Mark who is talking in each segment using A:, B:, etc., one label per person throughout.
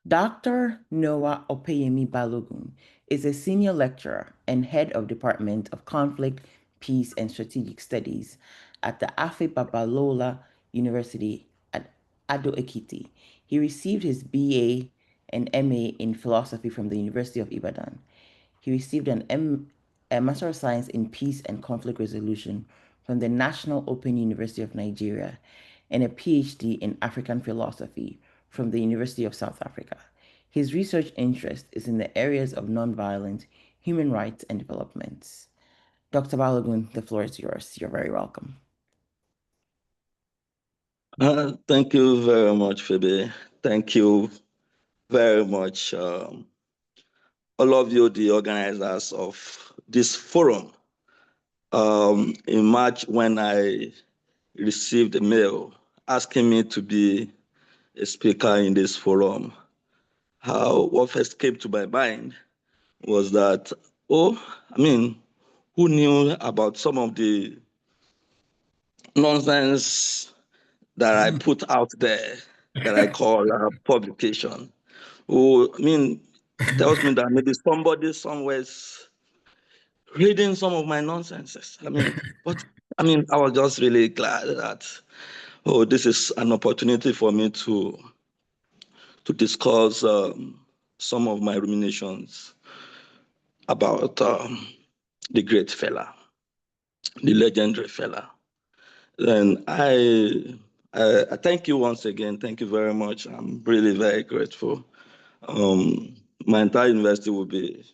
A: Dr. Noah Opeyemi Balogun is a senior lecturer and head of Department of Conflict, Peace, and Strategic Studies at the Afe Babalola University at Ado-Ekiti. He received his BA and MA in philosophy from the University of Ibadan. He received a Master of Science in Peace and Conflict Resolution from the National Open University of Nigeria and a PhD in African philosophy from the University of South Africa. His research interest is in the areas of nonviolence, human rights, and development. Dr. Balogun, the floor is yours. You're very welcome.
B: Thank you very much, Phoebe. Thank you very much, all of you, the organizers of this forum. In March, when I received a mail asking me to be a speaker in this forum, what first came to my mind was that, who knew about some of the nonsense that I put out there that I call publication? Tells me that maybe somebody somewhere is reading some of my nonsenses. I was just really glad that, this is an opportunity for me to discuss some of my ruminations about the great Fela, the legendary Fela. And I thank you once again. Thank you very much. I'm really very grateful. My entire university will be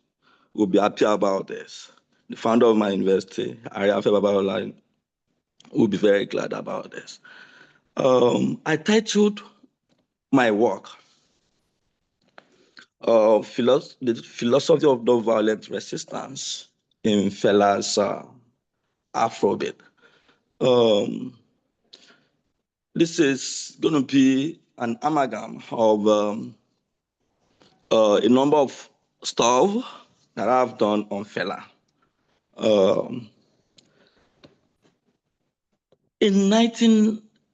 B: happy about this. The founder of my university, Afe Babalola, will be very glad about this. I titled my work, The Philosophy of Nonviolent Resistance in Fela's Afrobeat. This is going to be an amalgam of a number of stuff that I've done on Fela.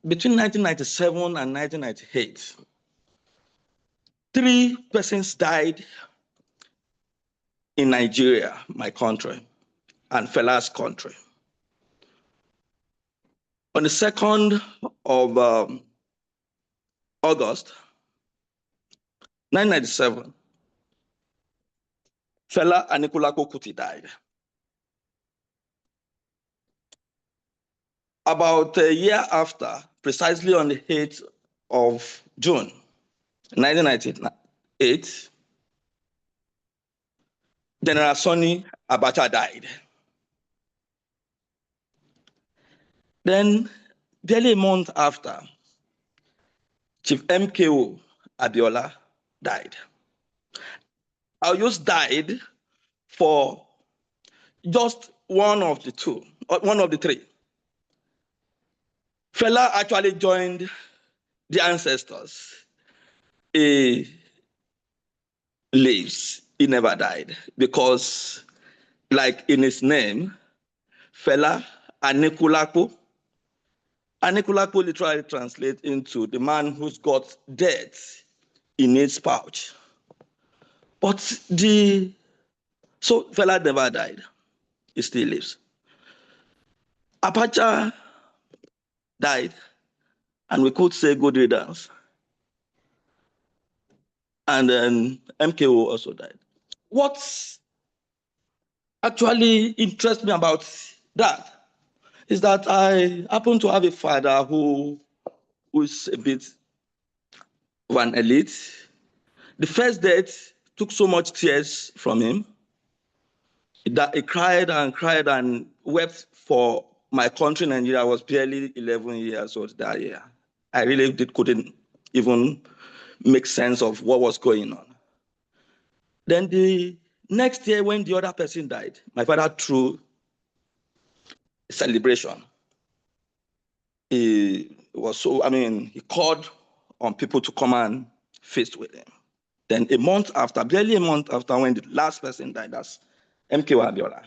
B: Between 1997 and 1998, 3 persons died in Nigeria, my country, and Fela's country. On the 2nd of August 1997, Fela Anikulapo Kuti died. About a year after, precisely on the 8th of June 1998, General Sani Abacha died. Then, barely a month after, Chief MKO Abiola died. Ayos died for just one of the 3. Fela actually joined the ancestors. He lives, he never died, because, like in his name, Fela Anikulapo literally translates into the man who's got death in his pouch. But so Fela never died, he still lives. Abacha died, and we could say good riddance. And then MKO also died. What actually interests me about that is that I happen to have a father who is a bit of an elite. The first death took so much tears from him that he cried and wept for my country, Nigeria. I was barely 11 years old that year. I really couldn't even make sense of what was going on. Then the next year, when the other person died, my father threw a celebration. He called on people to come and feast with him. Then barely a month after, when the last person died, that's MKO Abiola,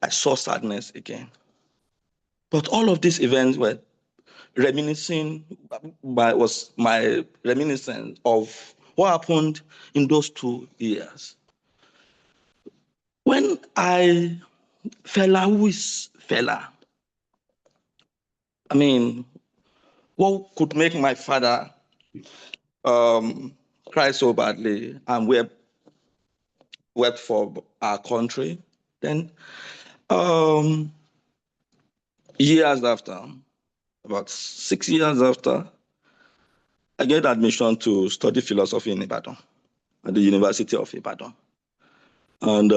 B: I saw sadness again. But all of these events were reminiscing was my reminiscence of what happened in those 2 years. When Fela, who is Fela? I mean, what could make my father cry so badly and wept for our country? Then, years after, about 6 years after, I get admission to study philosophy in Ibadan, at the University of Ibadan. And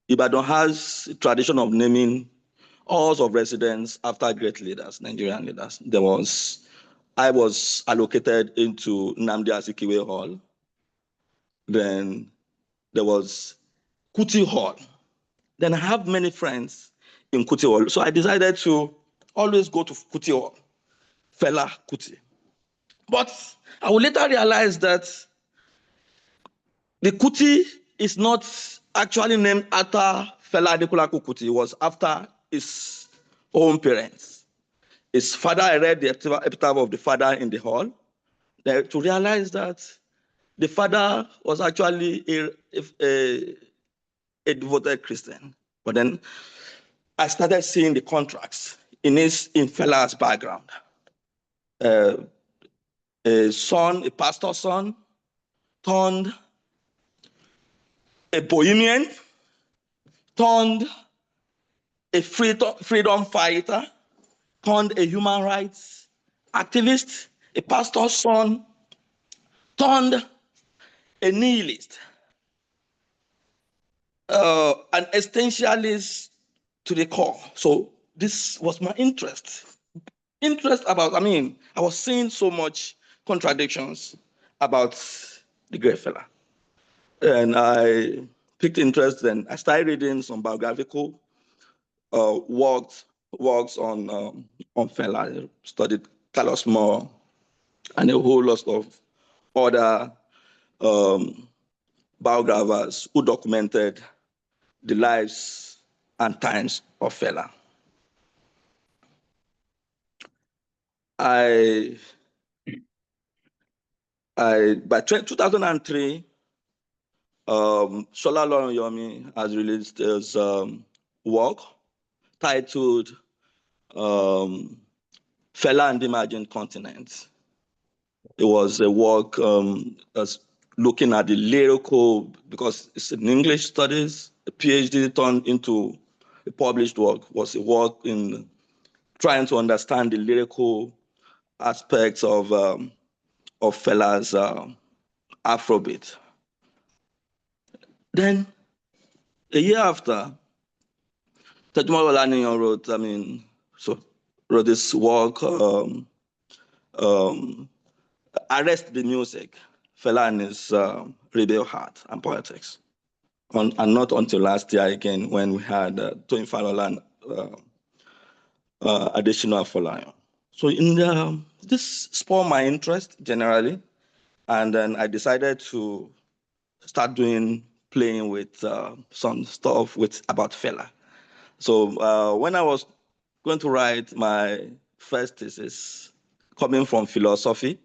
B: Ibadan has a tradition of naming halls of residence after great leaders, Nigerian leaders. I was allocated into Nnamdi Azikiwe Hall. Then there was Kuti Hall. Then I have many friends in Kuti Hall. So I decided to always go to Kuti Hall, Fela Kuti. But I will later realize that the Kuti is not actually named after Fela Anikulapo Kuti. It was after his own parents. His father, I read the epitaph of the father in the hall, to realize that the father was actually a devoted Christian. But then I started seeing the contracts in Fela's background. A pastor's son, turned a bohemian, turned a freedom fighter, turned a human rights activist, a pastor's son, turned a nihilist, an existentialist to the core. So this was my interest. I was seeing so much contradictions about the great Fela. And I picked interest, and I started reading some biographical works on Fela. I studied Carlos Moore and a whole lot of other biographers who documented the lives and times of Fela. By 2003, Shola Yomi has released his work titled Fela and the Imagined Continent. It was a work looking at the lyrical, because it's in English studies, a PhD turned into a published work, was a work in trying to understand the lyrical aspects of Fela's Afrobeat. Then, a year after, Tajumaro Olaniyan wrote this work, Arrest the Music, Fela and his Rebel Heart and Politics. And not until last year again, when we had Toyin Falola and Adesina Afolayan. So this spurred my interest generally, and then I decided to start playing with some stuff about Fela. So when I was going to write my first thesis, coming from philosophy,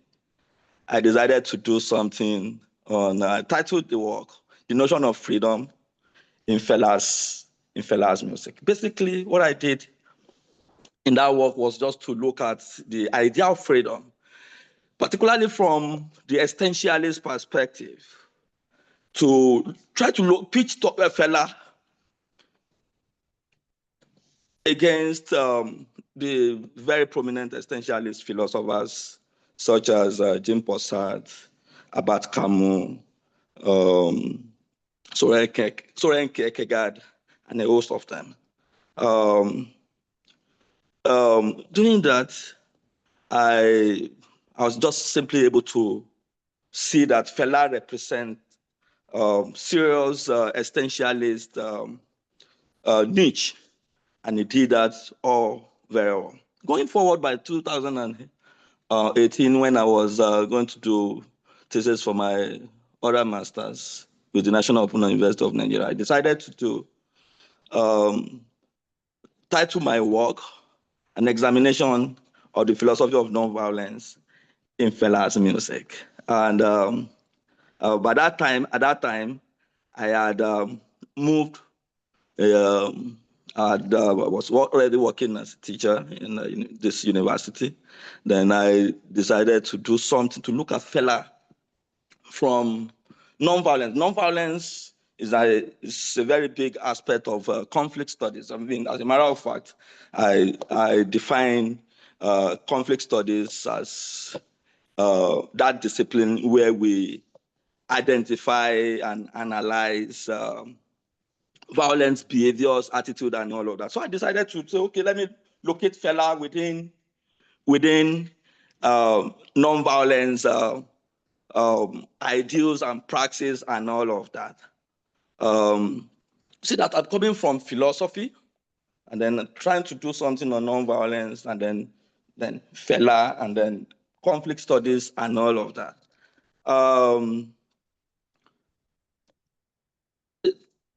B: I decided to do something on, titled the work, The Notion of Freedom in Fela's Music. Basically, what I did in that work was just to look at the idea of freedom, particularly from the existentialist perspective, to try to pitch Fela against the very prominent existentialist philosophers such as Jean-Paul Sartre, Albert Camus, Soren Kierkegaard, and a host of them. Doing that, I was just simply able to see that Fela represents serious existentialist niche, and he did that all very well. Going forward, by 2018, when I was going to do thesis for my other masters with the National Open University of Nigeria, I decided to title my work An Examination or the philosophy of nonviolence in Fela's music. And at that time, I had moved. I was already working as a teacher in this university. Then I decided to do something to look at Fela from nonviolence. Nonviolence is a very big aspect of conflict studies. I mean, as a matter of fact, I define conflict studies as that discipline where we identify and analyze violence, behaviors, attitude, and all of that. So I decided to say, okay, let me locate Fela within nonviolence ideals and praxis and all of that. See that I'm coming from philosophy and then trying to do something on nonviolence and then Fela and then conflict studies and all of that.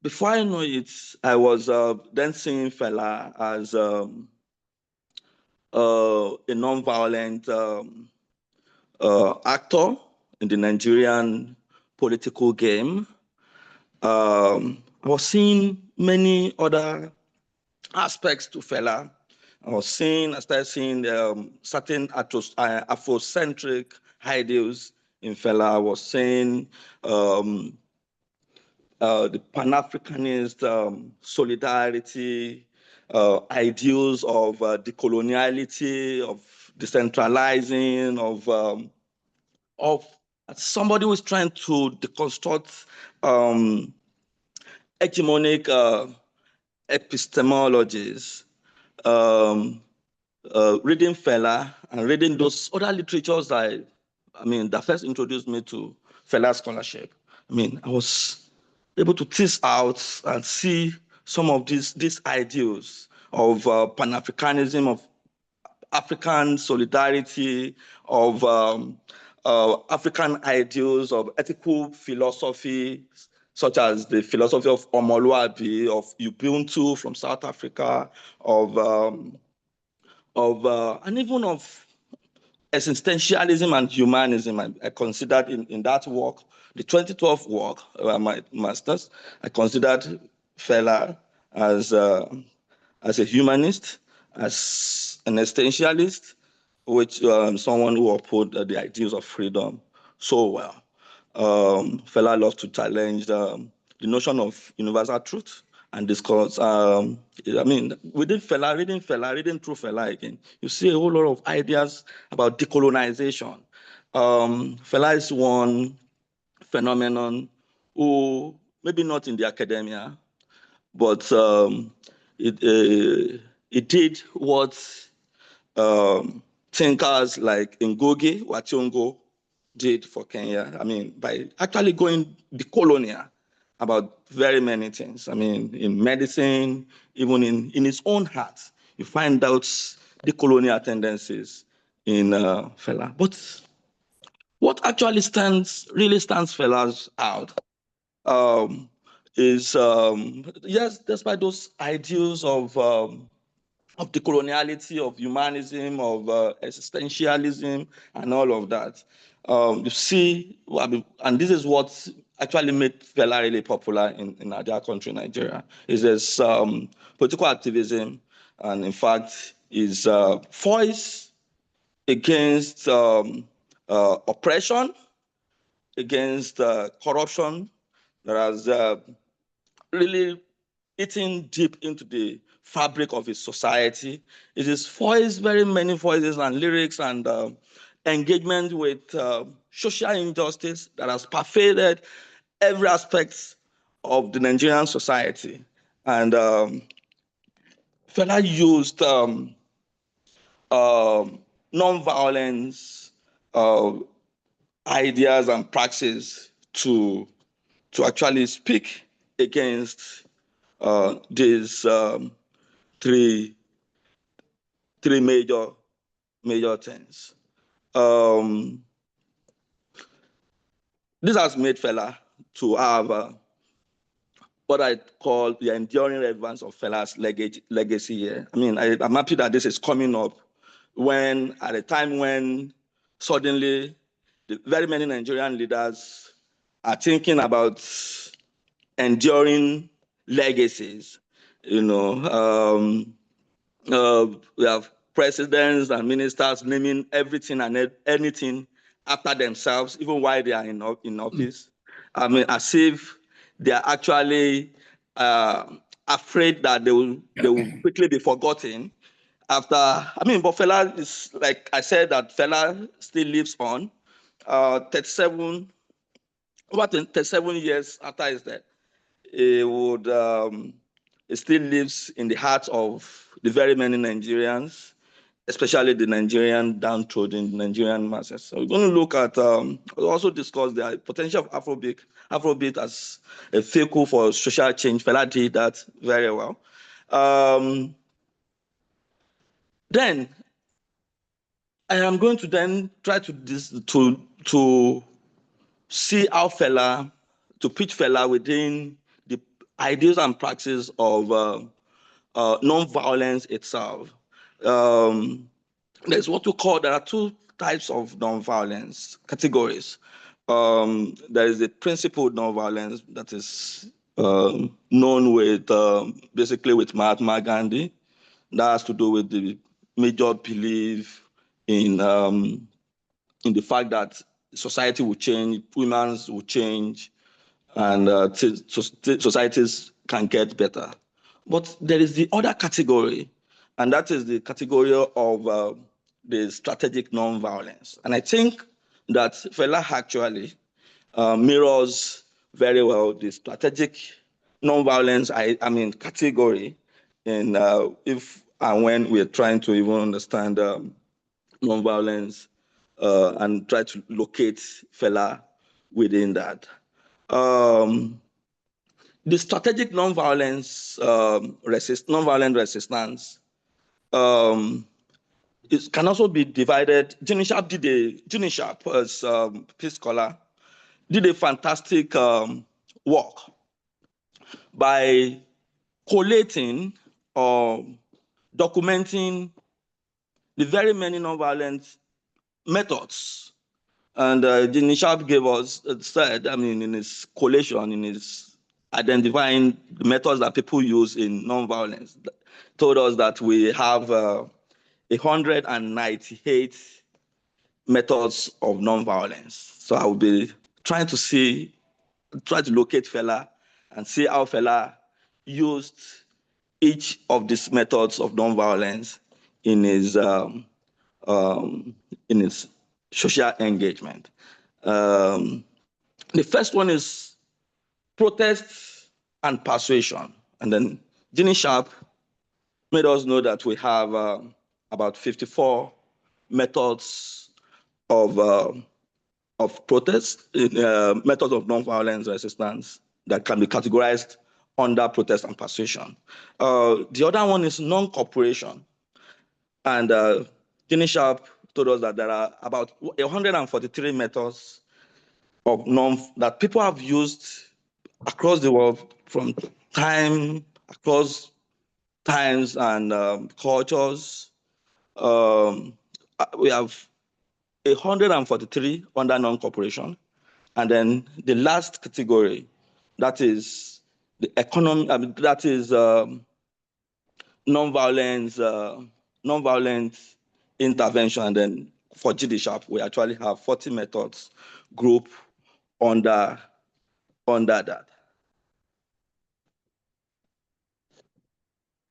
B: Before I know it, I was then seeing Fela as a nonviolent actor in the Nigerian political game. I was seeing many other aspects to Fela. I started seeing certain Afrocentric ideals in Fela. I was seeing the Pan-Africanist solidarity, ideals of decoloniality, of decentralizing, of somebody who is trying to deconstruct hegemonic epistemologies. Reading Fela and reading those other literatures that first introduced me to Fela scholarship. I was able to tease out and see some of these ideals of Pan-Africanism, of African solidarity, of African ideals, of ethical philosophy, such as the philosophy of Omoluabi, of Ubuntu from South Africa, and even of existentialism and humanism. I considered in that work, the 2012 work, my master's, I considered Fela as a humanist, as an existentialist, which someone who uphold the ideals of freedom so well. Fela loves to challenge the notion of universal truth and discuss. Within Fela, reading through Fela again, you see a whole lot of ideas about decolonization. Fela is one phenomenon who, maybe not in the academia, but it did what thinkers like Ngugi wa Thiong'o did for Kenya. By actually going decolonial about very many things. In medicine, even in his own heart, you find out decolonial tendencies in Fela. But what actually really stands Fela out is, yes, despite those ideals of decoloniality, of humanism, of existentialism, and all of that. You see, and this is what actually made Fela really popular in our country, Nigeria, is this political activism, and in fact, his voice against oppression, against corruption, that has really eating deep into the fabric of his society. It is voice, very many voices and lyrics and engagement with social injustice that has pervaded every aspect of the Nigerian society. And Fela used non-violence ideas and praxis to actually speak against these three major things. This has made Fela to have what I call the enduring relevance of Fela's legacy here. I'm happy that this is coming up when at a time when suddenly very many Nigerian leaders are thinking about enduring legacies. You know, we have presidents and ministers naming everything and anything after themselves, even while they are in office. I mean, as if they are actually afraid that they will quickly be forgotten after. I mean, but Fela is, like I said, that Fela still lives on. 37, over 37 years after his death, he would it still lives in the hearts of the very many Nigerians, especially the Nigerian downtrodden Nigerian masses. So we're going to look at we'll also discuss the potential of Afrobeat as a vehicle for social change. Fela did that very well. Then I am going to then try to see how Fela, to pitch Fela within the ideas and practice of non-violence itself. There's what we call, there are two types of non-violence categories. There is the principled non-violence that is known with basically with Mahatma Gandhi. That has to do with the major belief in the fact that society will change, humans will change, and societies can get better. But there is the other category, and that is the category of the strategic non-violence. And I think that Fela actually mirrors very well the strategic non-violence, I mean, category, in if and when we're trying to even understand non-violence and try to locate Fela within that. The strategic non-violence non-violent resistance it can also be divided. Ginny Sharp, as peace scholar, did a fantastic work by collating or documenting the very many non-violent methods. And Ginny Sharp gave us, said, I mean, in his collation, in his identifying the methods that people use in non-violence, told us that we have 198 methods of non-violence. So I will be trying to try to locate Fela and see how Fela used each of these methods of non-violence in his social engagement. The first one is protest and persuasion. And then Ginny Sharp made us know that we have about 54 methods of protest, methods of nonviolence resistance that can be categorized under protest and persuasion. The other one is non-cooperation. And Ginny Sharp told us that there are about 143 methods of that people have used across the world from across times and cultures. We have 143 under non-cooperation. And then the last category, that is the economy, that is non-violence, non-violent intervention. And then for GD Sharp, we actually have 40 methods group under that.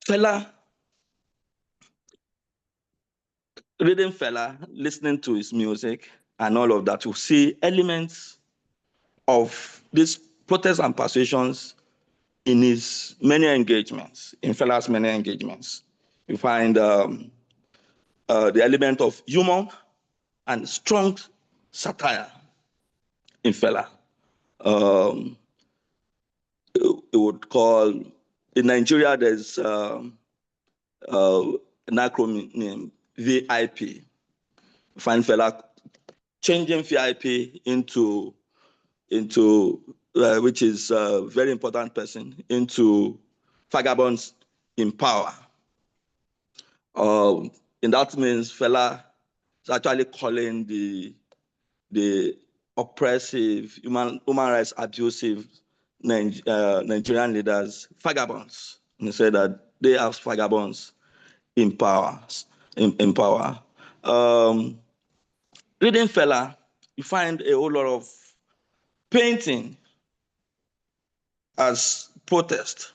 B: Fela, reading Fela, listening to his music and all of that, you see elements of these protests and persuasions in his many engagements, in Fela's many engagements. You find the element of humor and strong satire in Fela. It would call, in Nigeria, there's an acronym, VIP. You find Fela changing VIP into which is a very important person, into vagabonds in power. and that means Fela is actually calling the oppressive, human rights abusive Nigerian leaders vagabonds. And he said that they have vagabonds in power. In power. Reading Fela, you find a whole lot of painting as protest.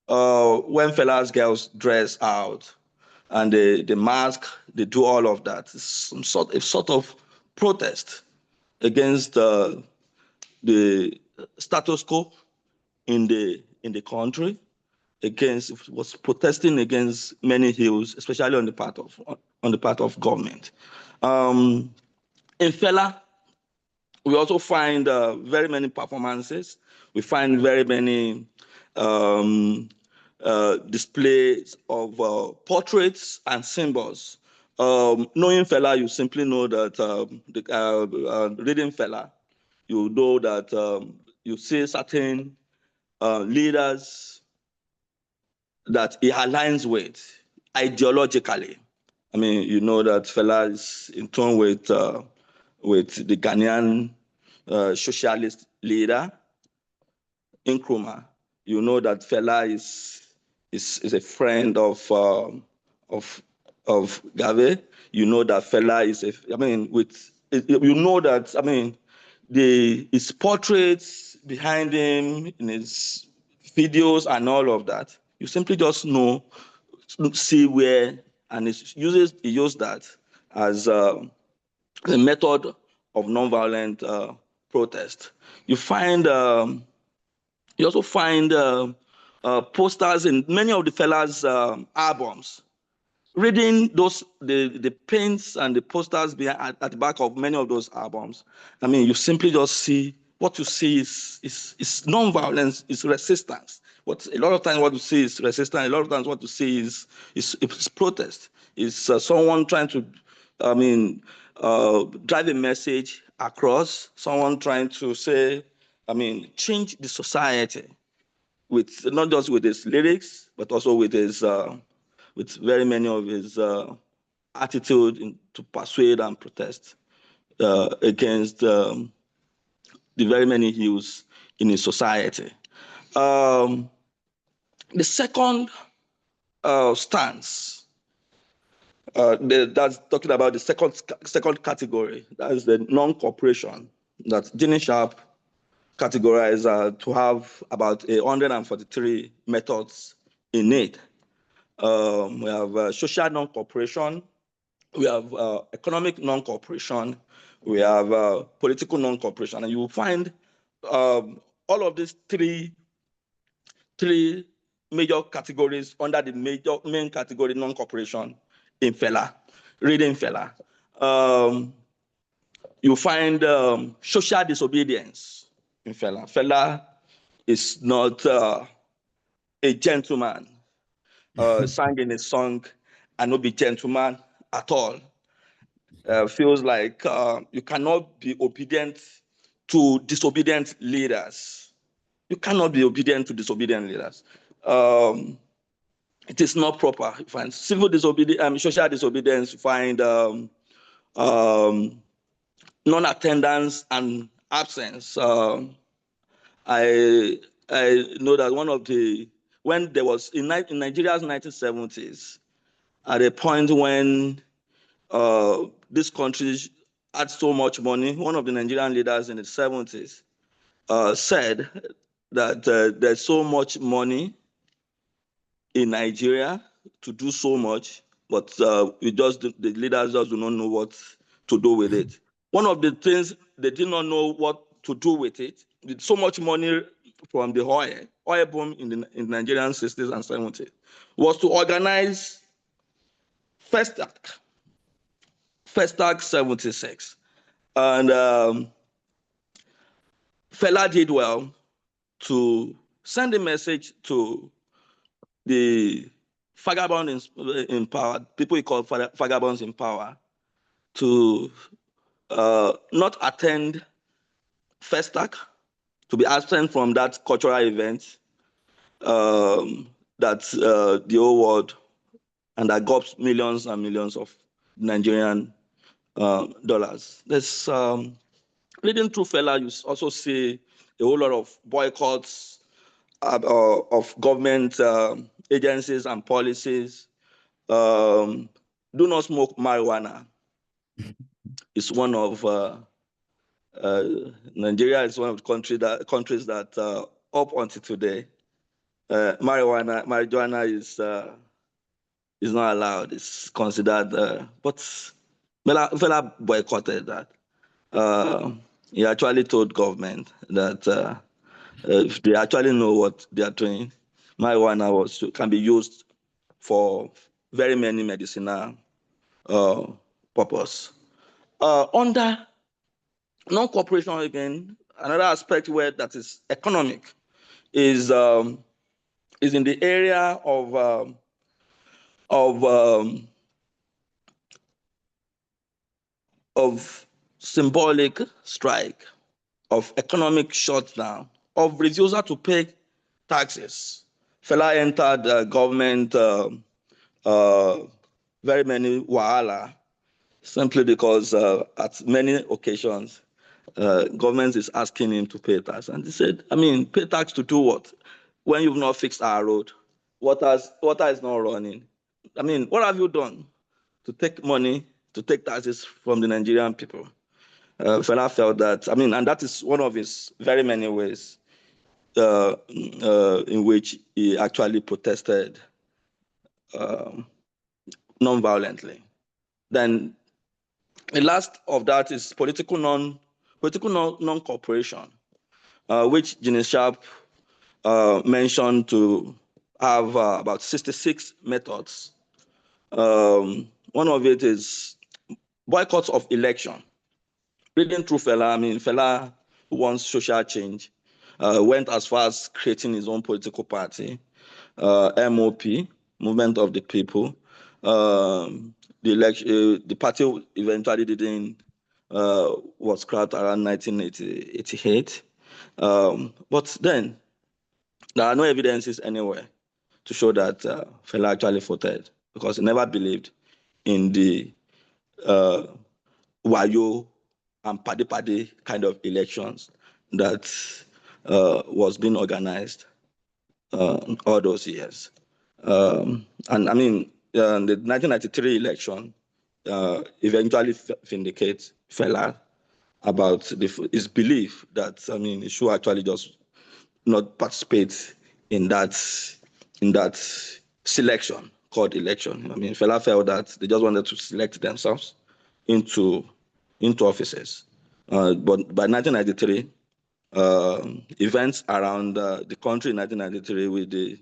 B: When Fela's girls dress out and the mask, they do all of that. It's some sort of protest against the status quo in the country, was protesting against many ills, especially on the part of government. In Fela, we also find very many performances. We find very many displays of portraits and symbols. Knowing Fela, you simply know that reading Fela, you know that you see certain leaders that he aligns with ideologically. I mean, you know that Fela is in tune with the Ghanaian socialist leader Nkrumah. You know that Fela is a friend of Gave. You know that Fela is you know that his portraits behind him in his videos and all of that. You simply just see where, and he used that as a method of nonviolent protest. You also find posters in many of the Fela's albums. Reading the paints and the posters at the back of many of those albums, you simply just see what you see is non-violence, is resistance. A lot of times what you see is resistance. A lot of times what you see is protest. Is someone trying to, drive a message across. Someone trying to say, change the society with not just with his lyrics, but also with his with very many of his attitude to persuade and protest against the very many ills in his society. The second stance, that's talking about the second category, that is the non-cooperation, that Jenny Sharp categorized to have about 143 methods in it. We have social non-cooperation, we have economic non-cooperation, we have political non-cooperation, and you will find all of these three major categories under the main category non-cooperation in Fela, reading Fela. You find social disobedience in Fela. Fela is not a gentleman. Sang in a song and not be gentleman at all. Feels like you cannot be obedient to disobedient leaders. You cannot be obedient to disobedient leaders. It is not proper. You find civil disobedience, social disobedience. You find non-attendance and absence. I know that when there was in Nigeria's 1970s, at a point when this country had so much money, one of the Nigerian leaders in the 70s said that there's so much money in Nigeria to do so much, but the leaders just do not know what to do with it. One of the things they did not know what to do with it, with so much money from the oil boom in the Nigerian 60s and 70s, was to organize Festac 76. And Fela did well to send a message to the vagabonds in power, people he called vagabonds in power, to not attend Festac, to be absent from that cultural event that the whole world and that gobs millions and millions of Nigerian dollars. There's reading through Fela, you also see a whole lot of boycotts of government agencies and policies. Do not smoke marijuana. It's one of Nigeria is one of the countries that up until today, marijuana is not allowed. It's considered, but Fela boycotted that. He actually told government that if they actually know what they are doing, marijuana can be used for very many medicinal purpose. Under non-cooperation, again, another aspect where that is economic is in the area of symbolic strike, of economic shutdown, of refusal to pay taxes. Fela entered government very many wahala simply because at many occasions government is asking him to pay tax, and he said, "I mean, pay tax to do what? When you've not fixed our road, water is not running. I mean, what have you done to take money to take taxes from the Nigerian people?" Fela felt that, I mean, and that is one of his very many ways in which he actually protested non-violently. Then the last of that is political non-cooperation, which Gene Sharp mentioned to have about 66 methods. One of it is boycotts of election. Reading through Fela, I mean, Fela, who wants social change, went as far as creating his own political party, MOP, Movement of the People. The party eventually didn't was scrapped around 1988. But then there are no evidences anywhere to show that Fela actually voted, because he never believed in the wayo and paddy kind of elections that was being organized all those years. And I mean, the 1993 election eventually vindicates Fela about his belief that, I mean, he should actually just not participate in that selection called election. I mean, Fela felt that they just wanted to select themselves into offices. But by 1993, events around the country in 1993 with the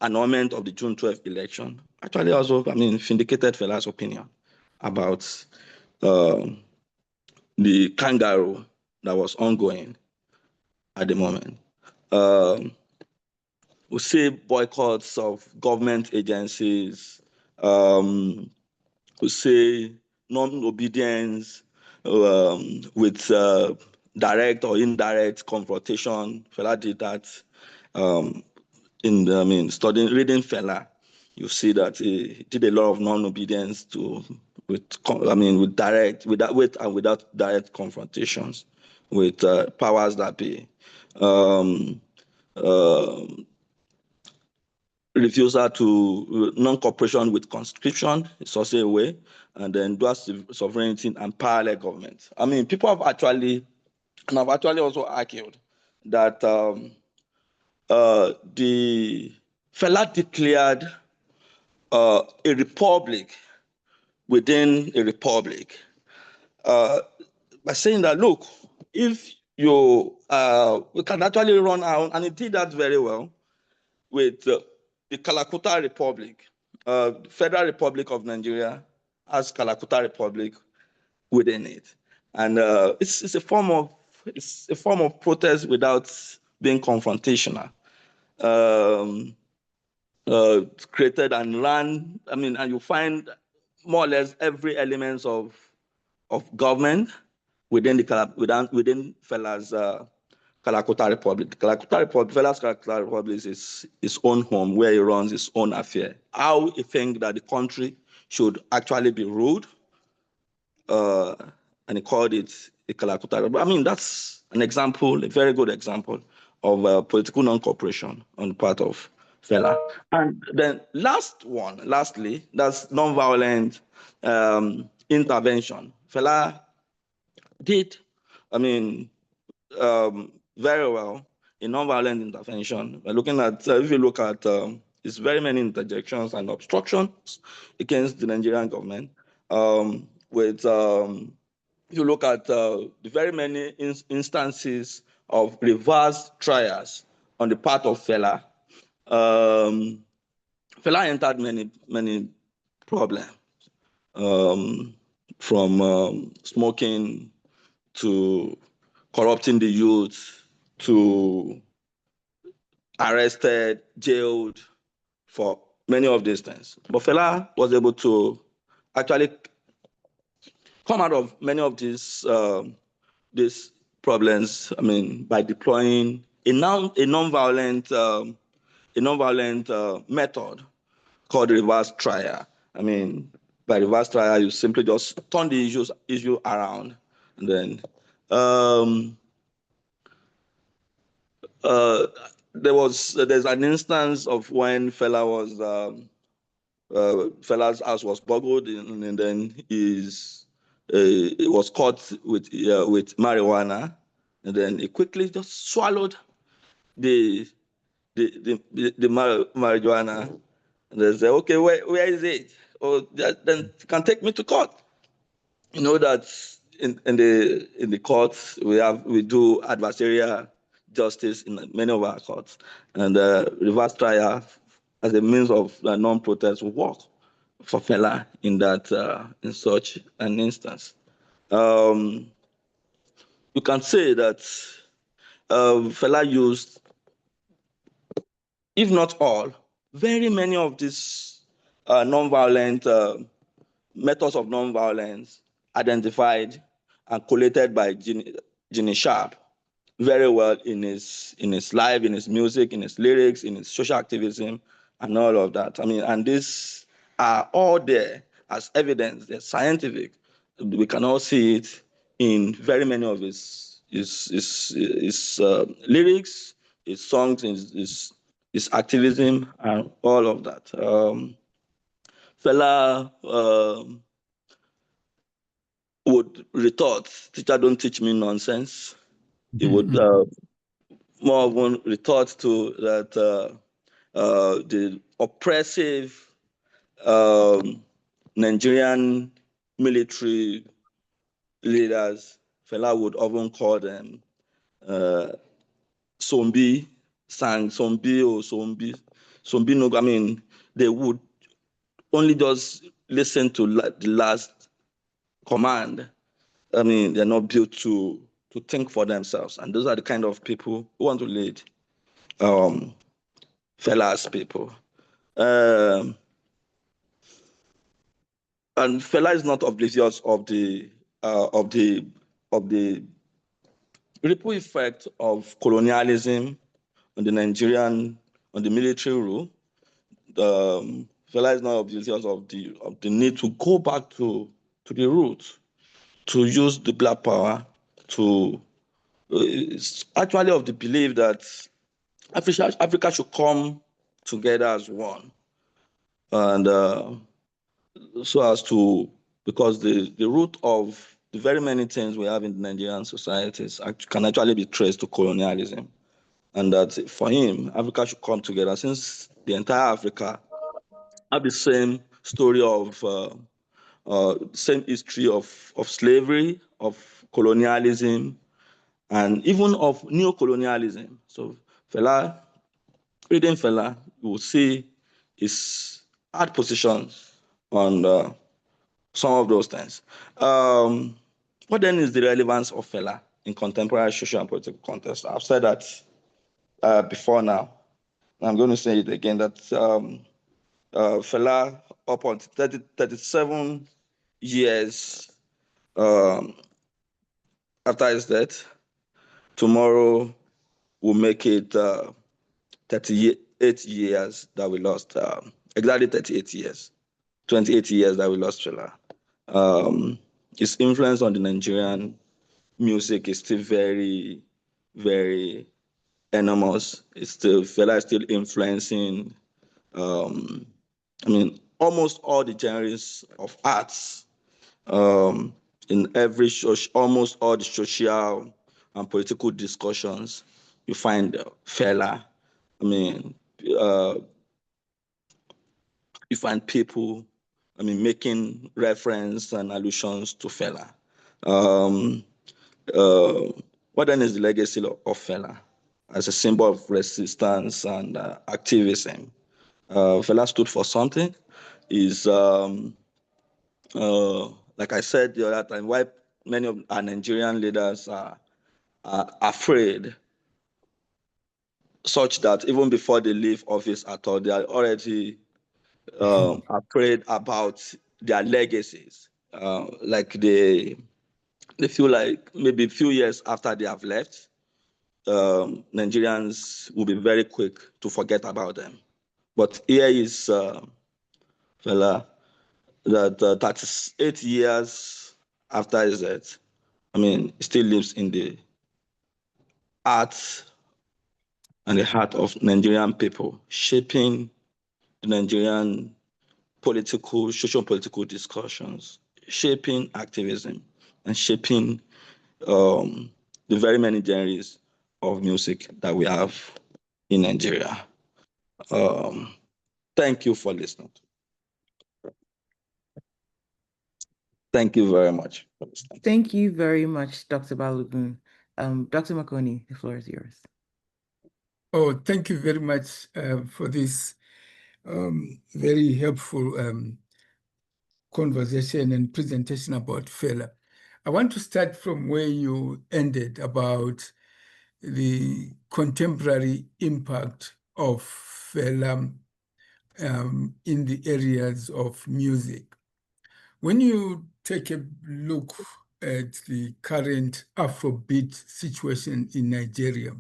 B: annulment of the June 12th election actually also, I mean, vindicated Fela's opinion about the kangaroo that was ongoing at the moment. We see boycotts of government agencies. We see non-obedience with direct or indirect confrontation. Fela did that reading Fela. You see that he did a lot of non-obedience with without direct confrontations with powers that be. Refusal to non-cooperation with conscription is also a way, and then dual sovereignty and parallel government. I mean, people have actually also argued that the Fela declared a republic within a republic by saying that, look, if we can actually run out, and he did that very well with the Kalakuta Republic, Federal Republic of Nigeria has Kalakuta Republic within it, and it's a form of protest without being confrontational. Created and ran, I mean, and you find more or less every element of government within Fela's Calcutta Republic. Calcutta Republic, Fela's Calcutta Republic is his own home where he runs his own affair. How he thinks that the country should actually be ruled, and he called it a Calcutta Republic. I mean, that's an example, a very good example of political non-cooperation on the part of Fela. And then lastly, that's nonviolent intervention. Fela did, I mean, very well in nonviolent intervention. We're looking at, if you look at, it's very many interjections and obstructions against the Nigerian government. If you look at the very many instances of reverse trials on the part of Fela, Fela entered many problems, from smoking to corrupting the youth to arrested, jailed for many of these things. But Fela was able to actually come out of many of these problems. I mean, by deploying a non-violent method called reverse trial. I mean, by reverse trial, you simply just turn the issue around, and then there's an instance of when Fela's house was burgled, and then he was caught with marijuana, and then he quickly just swallowed the marijuana, and they say, okay, where is it? Oh, then you can take me to court. You know that in the courts we do adversarial justice in many of our courts, and reverse trial as a means of non-protest will work for Fela in such an instance. You can say that Fela used, if not all, very many of these non-violent methods of non-violence identified and collated by Ginny Sharp very well in his life, in his music, in his lyrics, in his social activism, and all of that. I mean, and these are all there as evidence. They're scientific. We can all see it in very many of his lyrics, his songs, his activism, and all of that. Fela would retort, "Teacher, don't teach me nonsense." He would more often retort to that the oppressive Nigerian military leaders, Fela would often call them zombie, sang zombie or zombie no. I mean, they would only just listen to the last command. I mean, they're not built to think for themselves, and those are the kind of people who want to lead Fela's people. And Fela is not oblivious of the ripple effect of colonialism on the military rule. Fela is not oblivious of the need to go back to the roots, to use the black power to. It's actually of the belief that Africa should come together as one, and so as to, because the root of the very many things we have in the Nigerian societies can actually be traced to colonialism, and that for him, Africa should come together since the entire Africa have the same story of same history of slavery, of colonialism, and even of neocolonialism. So Fela, reading Fela, you will see his hard positions on some of those things. What then is the relevance of Fela in contemporary social and political context? I've said that before now. I'm going to say it again, that Fela, up until 37 years after his death, tomorrow will make it 38 years that we lost, exactly 38 years, 28 years that we lost Fela. His influence on the Nigerian music is still very, very enormous. Fela is still influencing, almost all the genres of arts, in almost all the social and political discussions, you find Fela. Uh, you find people, making reference and allusions to Fela. Um, what then is the legacy of Fela as a symbol of resistance and activism? Fela stood for something. Is like I said the other time, why many of our Nigerian leaders are afraid, such that even before they leave office at all, they are already afraid about their legacies. Like they feel like maybe a few years after they have left, Nigerians will be very quick to forget about them. But here is Fela that 38 years after his death, he still lives in the heart and the heart of Nigerian people, shaping the Nigerian social political discussions, shaping activism, and shaping the very many genres of music that we have in Nigeria. Thank you for listening. Thank you very much for listening.
A: Thank you very much, Dr. Balogun. Dr. Makoni, the floor is yours.
C: Oh, thank you very much for this very helpful conversation and presentation about Fela. I want to start from where you ended about the contemporary impact of Fela in the areas of music. When you take a look at the current Afrobeat situation in Nigeria,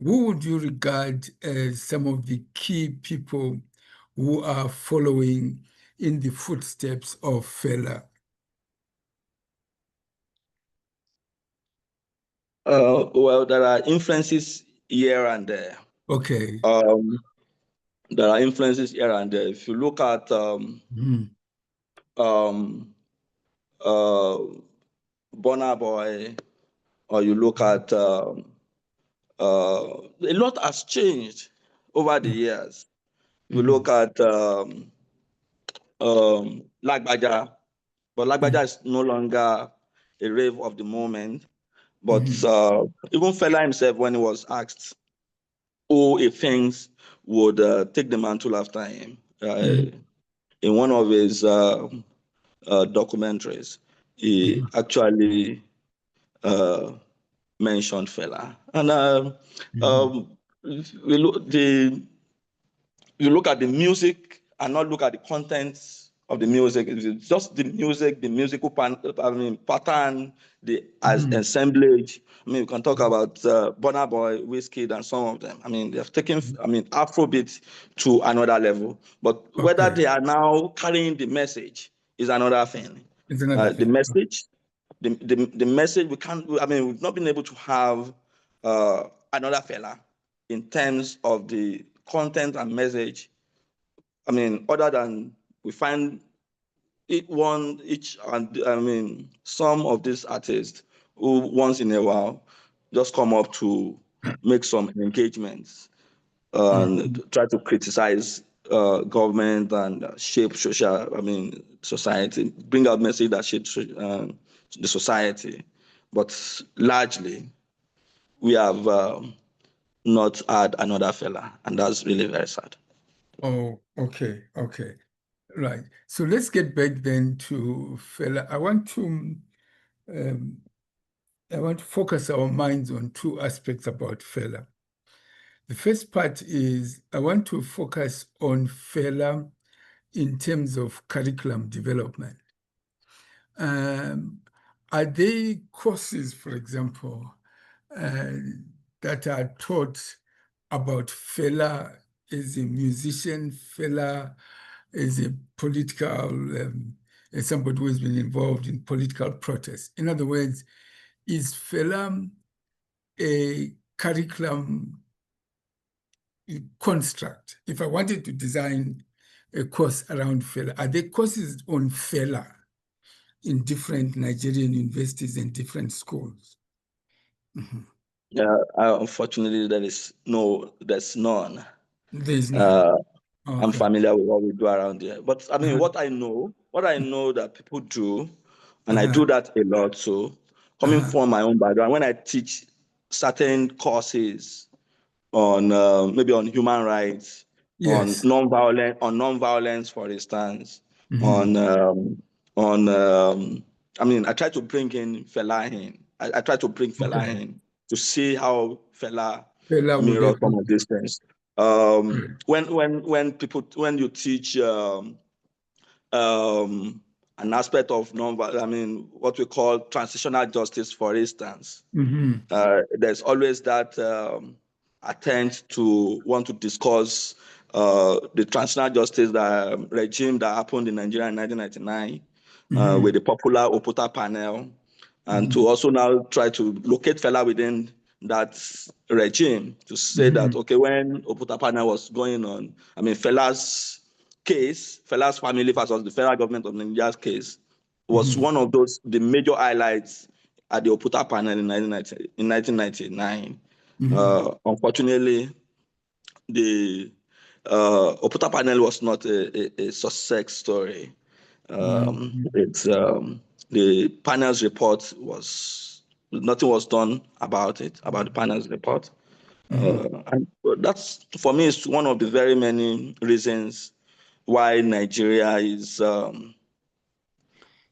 C: who would you regard as some of the key people who are following in the footsteps of Fela?
B: Well, there are influences here and there.
C: Okay.
B: There are influences here and there. If you look at Burna Boy, or you look at a lot has changed over the years. If you look at Lagbaja, but Lagbaja is no longer a rave of the moment. But even Fela himself, when he was asked who he thinks would take the mantle after him, in one of his documentaries, he actually mentioned Fela. And you look at the music and not look at the contents of the music. It's just the music, the musical pattern, the assemblage. We can talk about Burna Boy, Wizkid, and some of them. They've taken, Afrobeat to another level. But whether they are now carrying the message is another thing. The message, the message, we've not been able to have another Fela in terms of the content and message. Other than we find some of these artists who once in a while just come up to make some engagements and try to criticize government and shape society, bring out message that shapes the society. But largely, we have not had another Fela, and that's really very sad.
C: Oh, okay. Right. So let's get back then to Fela. I want to focus our minds on two aspects about Fela. The first part is I want to focus on Fela in terms of curriculum development. Are there courses, for example, that are taught about Fela as a musician, Fela as a political, as somebody who has been involved in political protest? In other words, is Fela a curriculum construct? If I wanted to design a course around Fela, are there courses on Fela in different Nigerian universities and different schools?
B: Yeah, unfortunately, there's none.
C: There's none.
B: I'm
C: Okay.
B: familiar with what we do around here, but I mean, what I know that people do, and I
C: Uh-huh.
B: do that a lot. So, coming from my own background, when I teach certain courses on maybe on human rights,
C: Yes.
B: on nonviolence, for instance,
C: Mhm.
B: I mean, I try to bring in Fela in. I try to bring Fela
C: Okay.
B: in to see how Fela
C: Fela would
B: mirrors
C: help
B: some
C: you.
B: of these things. When you teach an aspect of I mean, what we call transitional justice, for instance,
C: Mhm.
B: there's always that attempt to want to discuss the transitional justice regime that happened in Nigeria in 1999 with the popular Oputa panel, and to also now try to locate Fela within that regime to say that, okay, when Oputa panel was going on, I mean, Fela's family versus the federal government of Nigeria's case was one of the major highlights at the Oputa panel in 1999. Unfortunately, the Oputa panel was not a success story. The panel's report nothing was done about the panel's report. And that's, for me, is one of the very many reasons why Nigeria is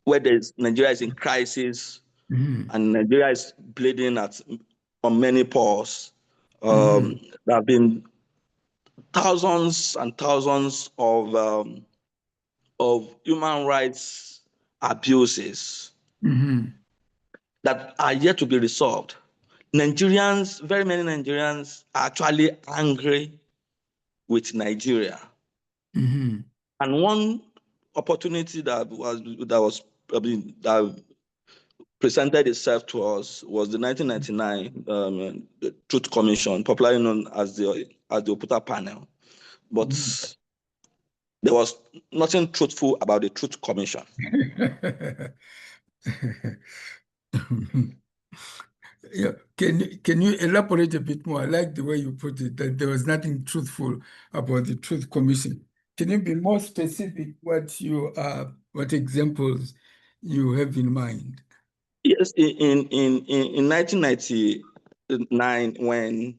B: Nigeria is in crisis, and Nigeria is bleeding on many pores. There have been thousands and thousands of human rights abuses that are yet to be resolved. Very many Nigerians are actually angry with Nigeria. And one opportunity that presented itself to us was the 1999 Truth Commission, popularly known as the Oputa panel. But there was nothing truthful about the Truth Commission.
C: Yeah. Can you elaborate a bit more? I like the way you put it, that there was nothing truthful about the Truth Commission. Can you be more specific what examples you have in mind?
B: Yes, in 1999, when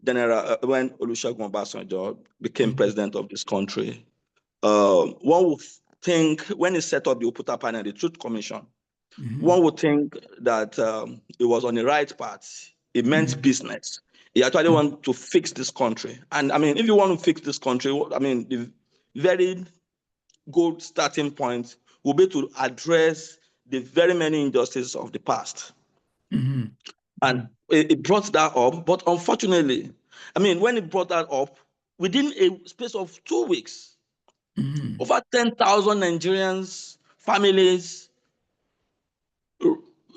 B: Olusegun Obasanjo became president of this country, one would think, when he set up the Oputa panel, the Truth Commission, one would think that it was on the right path. It meant business. He actually wanted to fix this country. And I mean, if you want to fix this country, I mean, the very good starting point will be to address the very many injustices of the past. And it brought that up. But unfortunately, I mean, when it brought that up, within a space of 2 weeks, over 10,000 Nigerians, families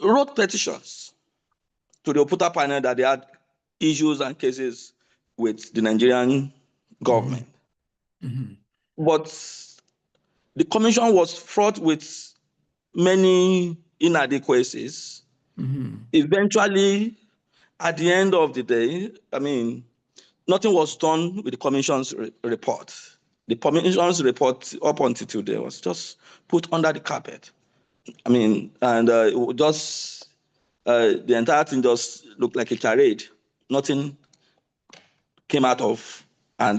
B: wrote petitions to the Oputa panel that they had issues and cases with the Nigerian government. But the commission was fraught with many inadequacies. Eventually, at the end of the day, I mean, nothing was done with the commission's report. The commission's report, up until today, was just put under the carpet. I mean, and the entire thing just looked like a charade. Nothing came out of, and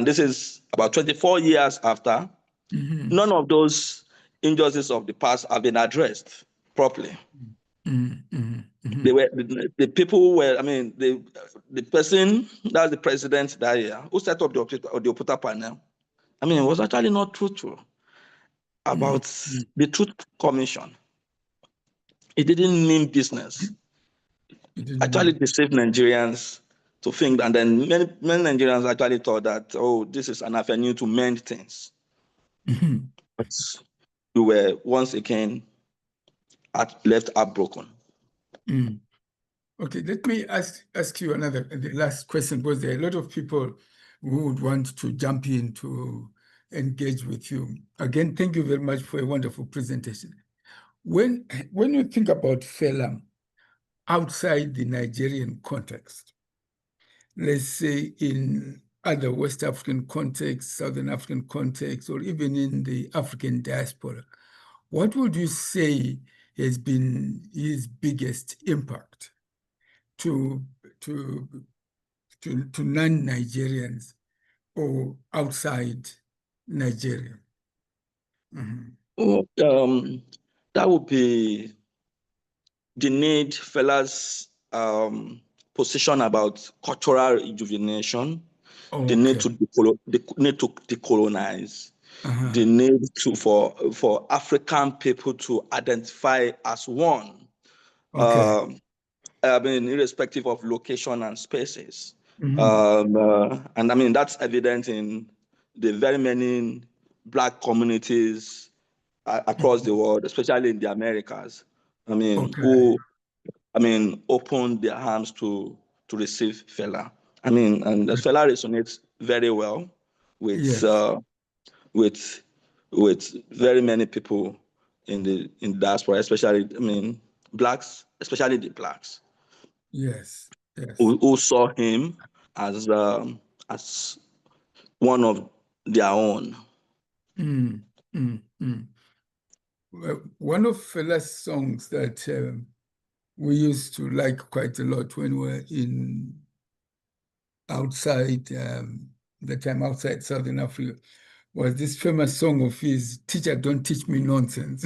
B: this is about 24 years after. None of those injustices of the past have been addressed properly. They were the people were. I mean, the person that's the president that year who set up the Oputa panel. I mean, it was actually not truthful about the Truth Commission. It didn't mean business. actually deceived Nigerians to think, and then many Nigerians actually thought that, oh, this is an avenue to mend things. But we were once again left heartbroken.
C: Okay, let me ask you the last question, because there are a lot of people who would want to jump in to engage with you. Again, thank you very much for a wonderful presentation. When you think about Fela outside the Nigerian context, let's say in other West African contexts, Southern African contexts, or even in the African diaspora, what would you say has been his biggest impact to non-Nigerians or outside Nigeria?
B: That would be the need Fela's position about cultural rejuvenation, the need to decolonize, the need for African people to identify as one. I mean, irrespective of location and spaces. And I mean, that's evident in the very many Black communities across the world, especially in the Americas. I mean, who opened their arms to receive Fela. I mean, and Fela resonates very well with very many people in the diaspora, especially, I mean, Blacks, especially the Blacks.
C: Yes.
B: Who saw him as one of their own.
C: Well, one of Fela's songs that we used to like quite a lot when we were outside Southern Africa was this famous song of his, "Teacher, Don't Teach Me Nonsense."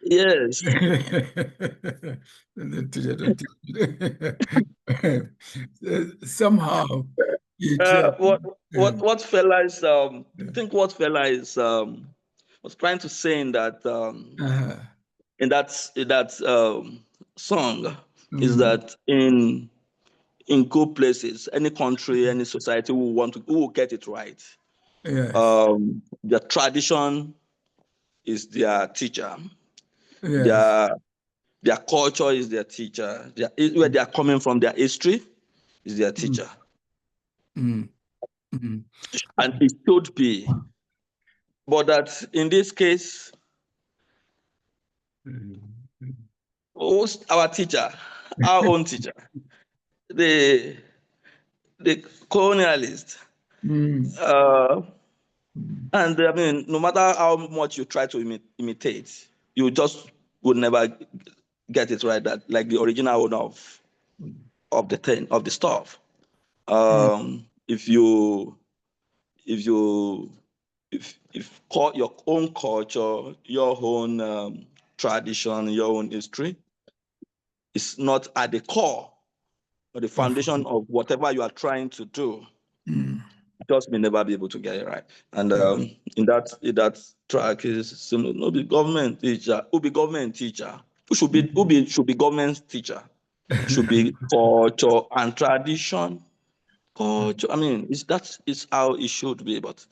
B: Yes.
C: And then Teacher, Don't Teach Me. Somehow
B: what Fela is I think what Fela is was trying to say in that song is that in good places, any country, any society who will get it right. Their tradition is their teacher. Their culture is their teacher. Where they are coming from, their history is their teacher. And it should be. But that in this case, who's our teacher? Our own teacher. The colonialist. And I mean, no matter how much you try to imitate, you just would never get it right. That like the original owner of the stuff. If your own culture, your own tradition, your own history is not at the core or the foundation of whatever you are trying to do, just may never be able to get it right. And in that track is no be government teacher, who be government teacher, who should be government teacher, should be culture and tradition. Culture, I mean, that is how it should be, but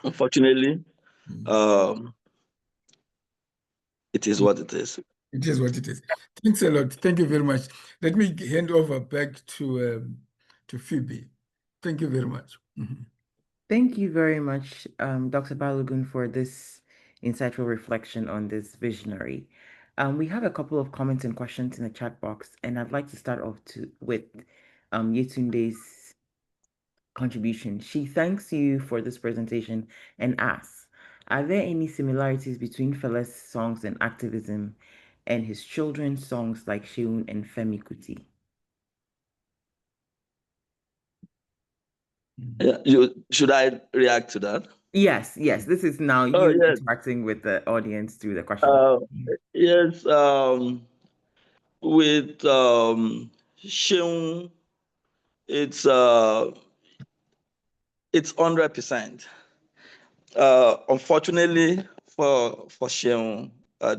B: unfortunately, it is what it is.
C: It is what it is. Thanks a lot. Thank you very much. Let me hand over back to Phoebe. Thank you very much.
A: Thank you very much, Dr. Balogun, for this insightful reflection on this visionary. We have a couple of comments and questions in the chat box, and I'd like to start off with Yetunde's contribution. She thanks you for this presentation and asks, are there any similarities between Fela's songs and activism and his children's songs like Sheun and Femi Kuti?
B: Should I react to that?
A: Yes. This is now you interacting with the audience through the question.
B: Yes. With Sheun, it's 100%. Unfortunately for Sheun, a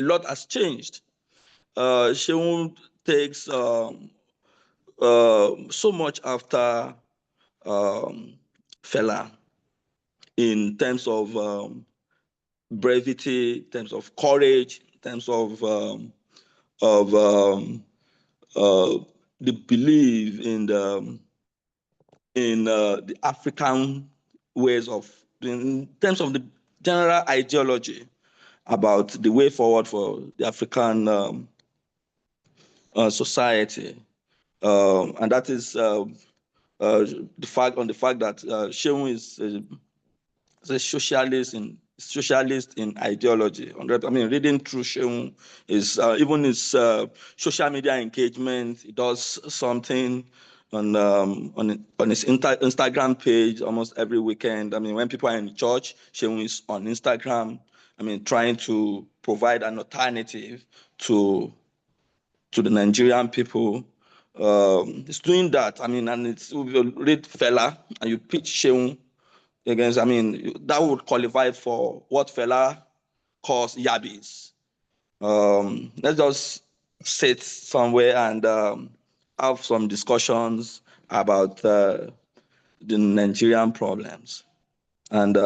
B: lot has changed Sheung takes so much after Fela in terms of brevity, in terms of courage, in terms of the belief in the African ways of, in terms of the general ideology about the way forward for the African society, and that is the fact that Shehu is a socialist in ideology. I mean, reading through Shehu is even his social media engagement. He does something on his Instagram page almost every weekend. I mean, when people are in church, Shehu is on Instagram. I mean, trying to provide an alternative to the Nigerian people. It's doing that. I mean, and it's, you read Fela and you pitch Shehu against, I mean, that would qualify for what Fela calls yabbies. Let's just sit somewhere and have some discussions about the Nigerian problems. And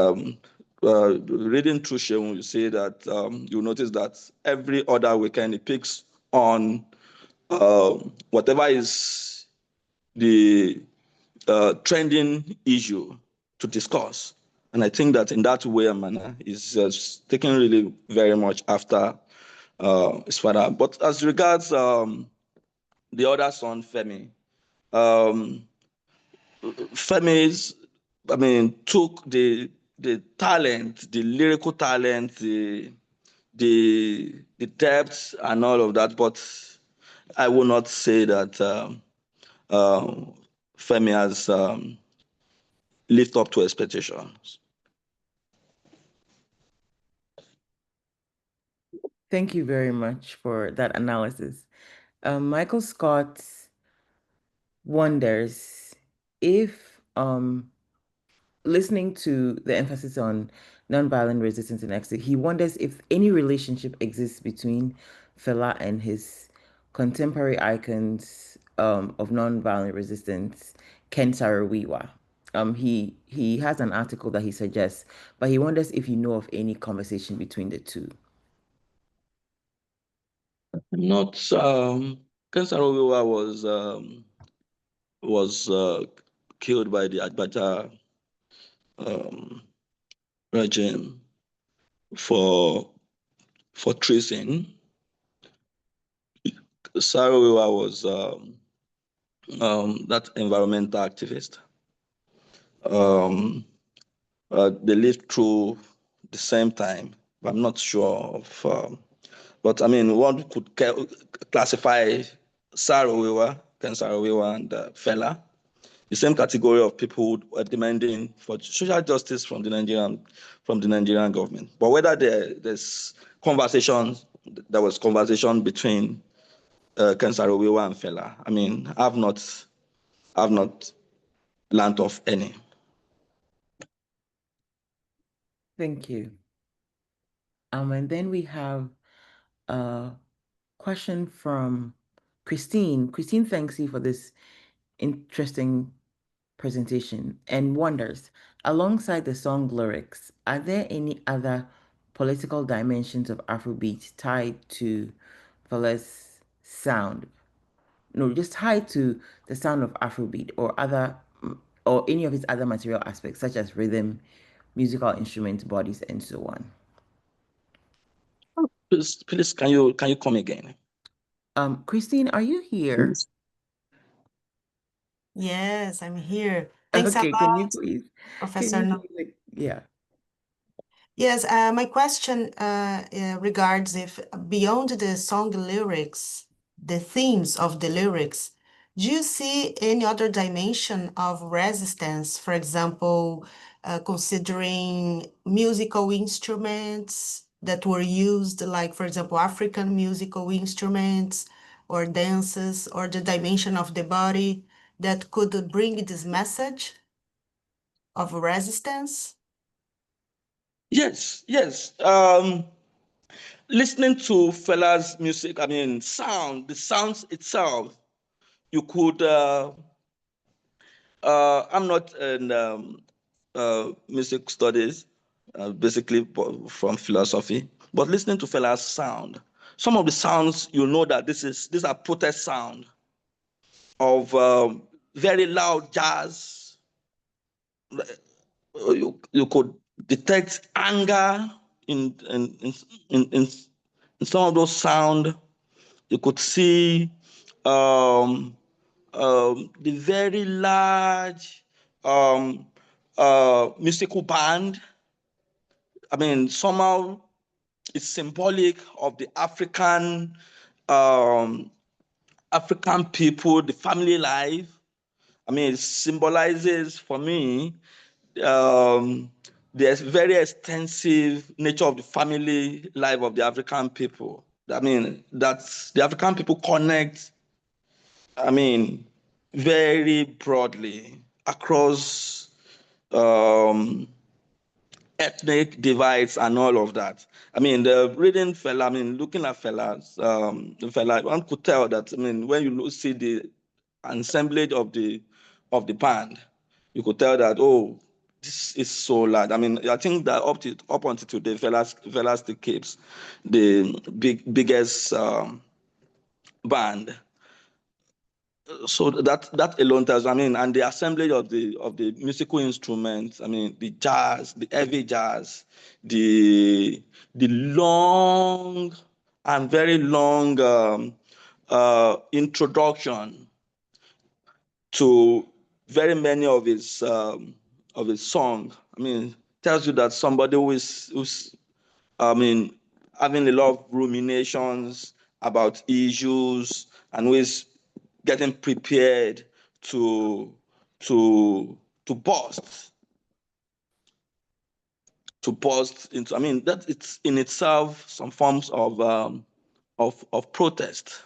B: reading through Shehu, you see that you notice that every other weekend he picks on whatever is the trending issue to discuss. And I think that in that way and manner is taken really very much after his father. But as regards the other son, Femi, um, Femi's, I mean, took the talent, the lyrical talent, the depth and all of that, but I will not say that Femi has lived up to expectations.
A: Thank you very much for that analysis. Michael Scott wonders if listening to the emphasis on nonviolent resistance and exit, he wonders if any relationship exists between Fela and his contemporary icons of nonviolent resistance, Ken Saro-Wiwa. He has an article that he suggests, but he wonders if you know of any conversation between the two.
B: Not Ken Saro-Wiwa was killed by the Abacha regime for treason. Saro-Wiwa was that environmental activist. They lived through the same time, but I'm not sure of. But I mean, one could classify Saro-Wiwa, Ken Saro-Wiwa, and Fela, the same category of people who are demanding for social justice from the Nigerian government. But whether there's conversations, there was conversation between Ken Saro-Wiwa and Fela. I mean, I've not learned of any.
A: Thank you. And then we have a question from Christine. Christine thanks you for this interesting presentation and wonders, alongside the song lyrics, are there any other political dimensions of Afrobeat tied to Fela's sound? No, just tied to the sound of Afrobeat or any of its other material aspects, such as rhythm, musical instruments, bodies, and so on.
B: Please, can you come again?
A: Christine, are you here?
D: Yes, I'm here. Thanks a
A: Okay,
D: lot,
A: can you please?
D: Professor.
A: Yeah.
D: Yes, my question regards if beyond the song lyrics, the themes of the lyrics, do you see any other dimension of resistance? For example, considering musical instruments that were used, like, for example, African musical instruments or dances, or the dimension of the body that could bring this message of resistance?
B: Yes. listening to Fela's music, I mean, the sounds itself, you could, I'm not in music studies, basically from philosophy, but listening to Fela's sound, some of the sounds, you know that these are protest sound of very loud jazz. You could detect anger in, in, in, in some of those sound. You could see the very large musical band. I mean, somehow it's symbolic of the um, African people, the family life. I mean, it symbolizes for me um, the very extensive nature of the family life of the African people. I mean, that's the African people connect, I mean, very broadly across um, ethnic divides and all of that. I mean, the reading Fela, I mean, looking at Fela, one could tell that, I mean, when you see the assemblage of the band, you could tell that, oh, this is so loud. I mean, I think that up until today, Fela still keeps the biggest band. So that alone tells, I mean, and the assemblage of the musical instruments, I mean, the jazz, the heavy jazz, the long and very long introduction to very many of his songs. I mean, tells you that somebody who's I mean, having a lot of ruminations about issues and who is getting prepared to to to burst into. I mean, that it's in itself some forms of protest.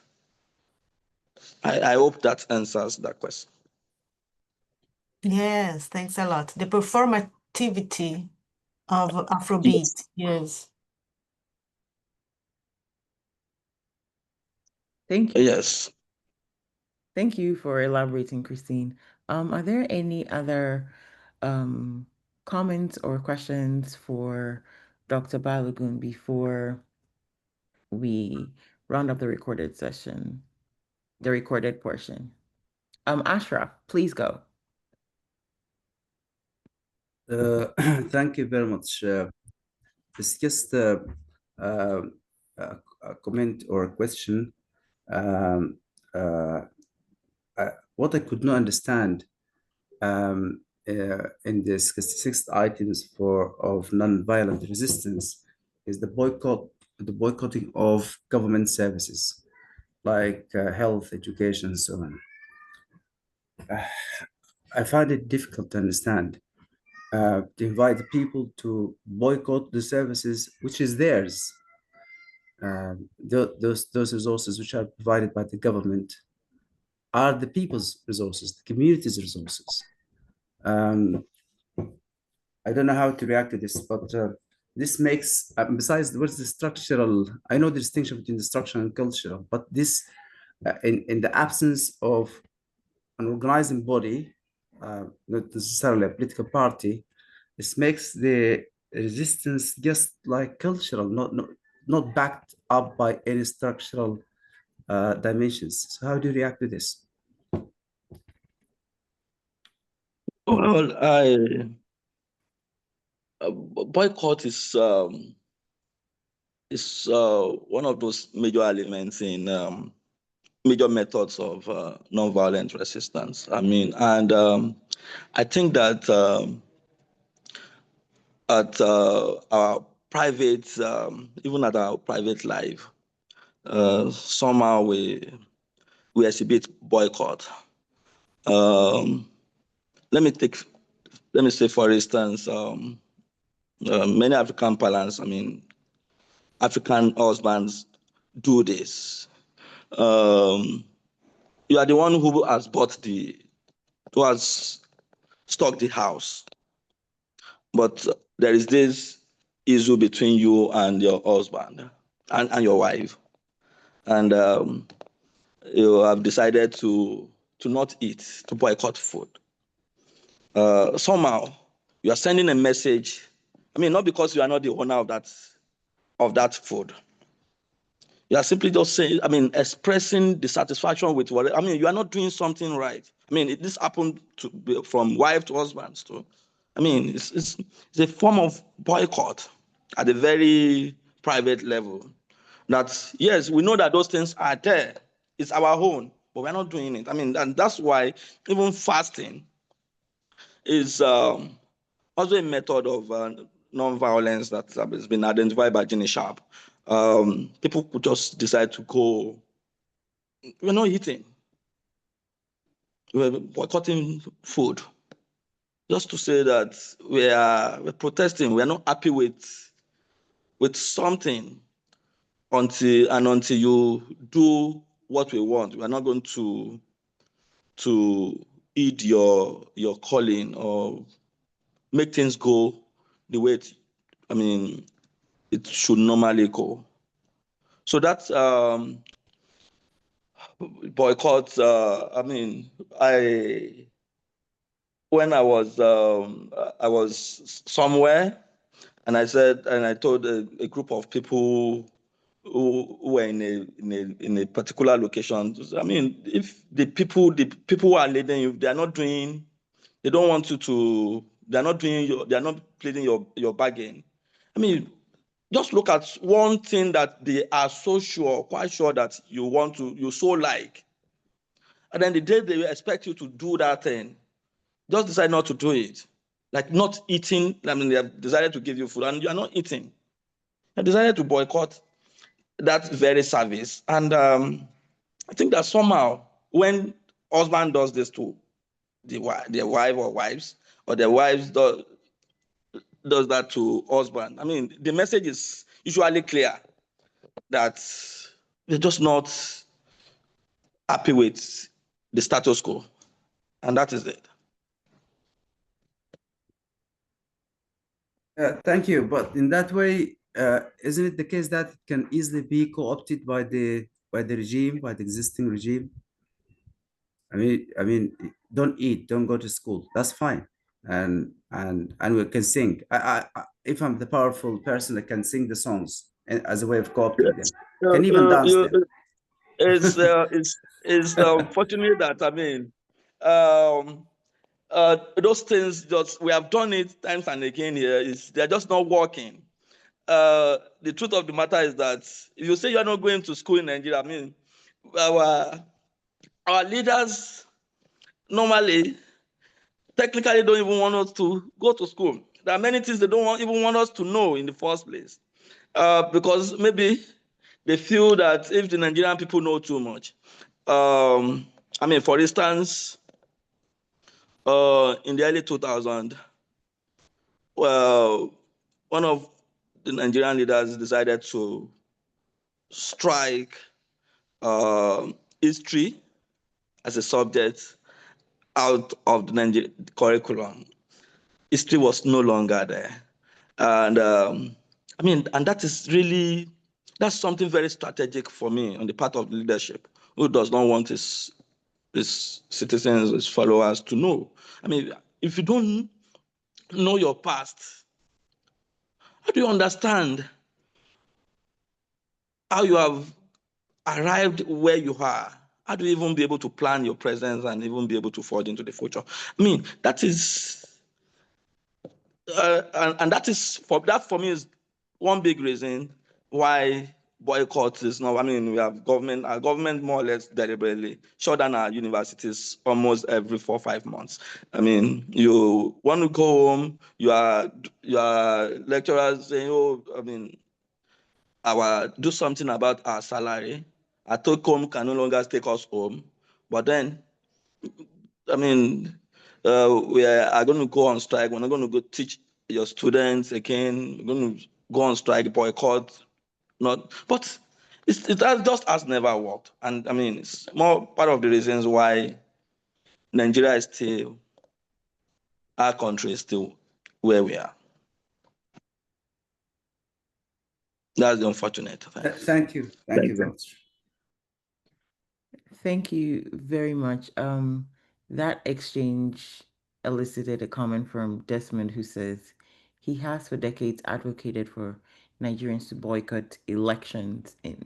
B: I hope that answers that question.
D: Yes, thanks a lot. The performativity of
B: Yes.
D: Afrobeat, yes.
A: Thank you.
B: Yes.
A: Thank you for elaborating, Christine. Are there any other comments or questions for Dr. Balogun before we round up the recorded session, the recorded portion? Ashraf, please go.
E: Thank you very much. It's just uh, a comment or a question. Um, what I could not understand in the 66 items of non-violent resistance is the boycotting of government services like health, education, and so on. I find it difficult to understand. To invite the people to boycott the services which is theirs. Those resources which are provided by the government are the people's resources, the community's resources. I don't know how to react to this, but this makes, besides what's the structural, I know the distinction between the structural and cultural, but this, in the absence of an organizing body, not necessarily a political party, this makes the resistance just like cultural, not backed up by any structural dimensions. So how do you react to this?
B: Well, boycott is one of those major elements in major methods of nonviolent resistance. I mean, and I think that at our private, even at our private life, somehow we exhibit boycott. Um, let me say, for instance, many African parents, I mean, African husbands do this. You are the one who has who has stocked the house, but there is this issue between you and your husband. and your wife, and you have decided to not eat, to boycott food. Somehow you are sending a message. I mean, not because you are not the owner of that food. You are simply just saying, I mean, expressing dissatisfaction with what, I mean, you are not doing something right. I mean, this happened from wife to husbands too. I mean, it's a form of boycott at a very private level. That, yes, we know that those things are there. It's our own, but we're not doing it. I mean, and that's why even fasting is also a method of non-violence that has been identified by Ginny Sharp. People could just decide to go, we're not eating, we're boycotting food, just to say that we're protesting, we're not happy with something until you do what we want. We're not going to heed your calling or make things go the way it should normally go. So that's boycott. When I was somewhere, and I told a group of people who were in a particular location. I mean, if the people who are leading you, they are not doing, they don't want you to, they are not pleading your bargain. I mean, just look at one thing that they are quite sure that you so like. And then the day they expect you to do that thing, just decide not to do it. Like not eating, I mean, they have decided to give you food and you are not eating. They decided to boycott that very service. And I think that somehow when husband does this to their wife or wives, or their wives does that to husband, I mean, the message is usually clear that they're just not happy with the status quo. And that is it.
E: Thank you. But in that way, isn't it the case that it can easily be co-opted by the regime, by the existing regime? I mean, don't eat, don't go to school. That's fine, and we can sing. If I'm the powerful person, I can sing the songs as a way of co-opting them. Can even dance them.
B: It's unfortunate that those things just we have done it times and again here. They're just not working. The truth of the matter is that if you say you're not going to school in Nigeria, I mean, our leaders normally, technically, don't even want us to go to school. There are many things they don't even want us to know in the first place, because maybe they feel that if the Nigerian people know too much. I mean, for instance, in the early 2000s, well, one of the Nigerian leaders decided to strike history as a subject out of the Nigerian curriculum. History was no longer there. And and that's something very strategic for me on the part of the leadership, who does not want his citizens, his followers to know. I mean, if you don't know your past, how do you understand how you have arrived where you are? How do you even be able to plan your presence and even be able to forge into the future? I mean, that is, and that is for me is one big reason why boycott is not. I mean, we have our government more or less deliberately shut down our universities almost every 4 or 5 months. I mean, you want to go home, your lecturers saying, oh, I mean, do something about our salary. Our take home can no longer take us home. But then, I mean, we are going to go on strike. We're not going to go teach your students again. We're going to go on strike, boycott. Not, but just has never worked. And I mean, it's more part of the reasons why Nigeria is still, our country is still where we are. That's the unfortunate thing.
E: Thank you. Thank you very much.
A: Thank you very much. That exchange elicited a comment from Desmond, who says he has for decades advocated for Nigerians to boycott elections and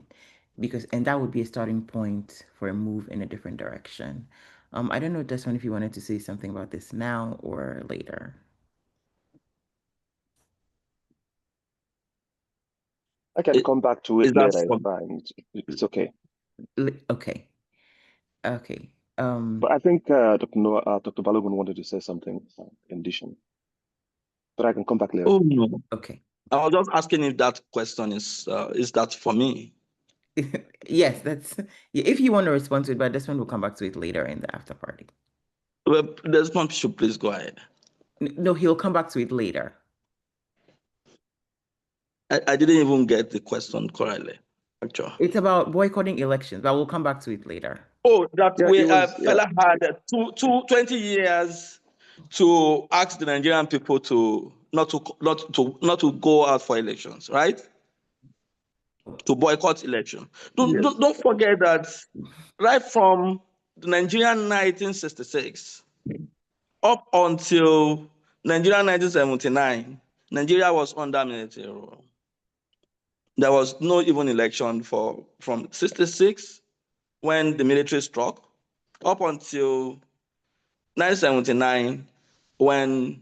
A: that would be a starting point for a move in a different direction. I don't know, Desmond, if you wanted to say something about this now or later.
F: I can come back to it
B: Is that
F: later.
B: for-
F: It's fine. It's okay.
A: Okay. Okay.
F: But I think Dr. Balogun wanted to say something in addition. But I can come back later.
B: Oh no.
A: Okay.
B: I was just asking if that question is that for me?
A: Yes, if you want to respond to it, but this one will come back to it later in the after party.
B: Well, Desmond should please go ahead.
A: No, he'll come back to it later.
B: I didn't even get the question correctly, actually.
A: It's about boycotting elections, but we'll come back to it later.
B: Oh, that
F: Yeah,
B: we
F: it was,
B: Fela had 20 years to ask the Nigerian people to not to go out for elections, right? To boycott election. Don't forget that right from the Nigerian 1966 up until Nigeria 1979, Nigeria was under military rule. There was no even election from 66 when the military struck up until 1979 when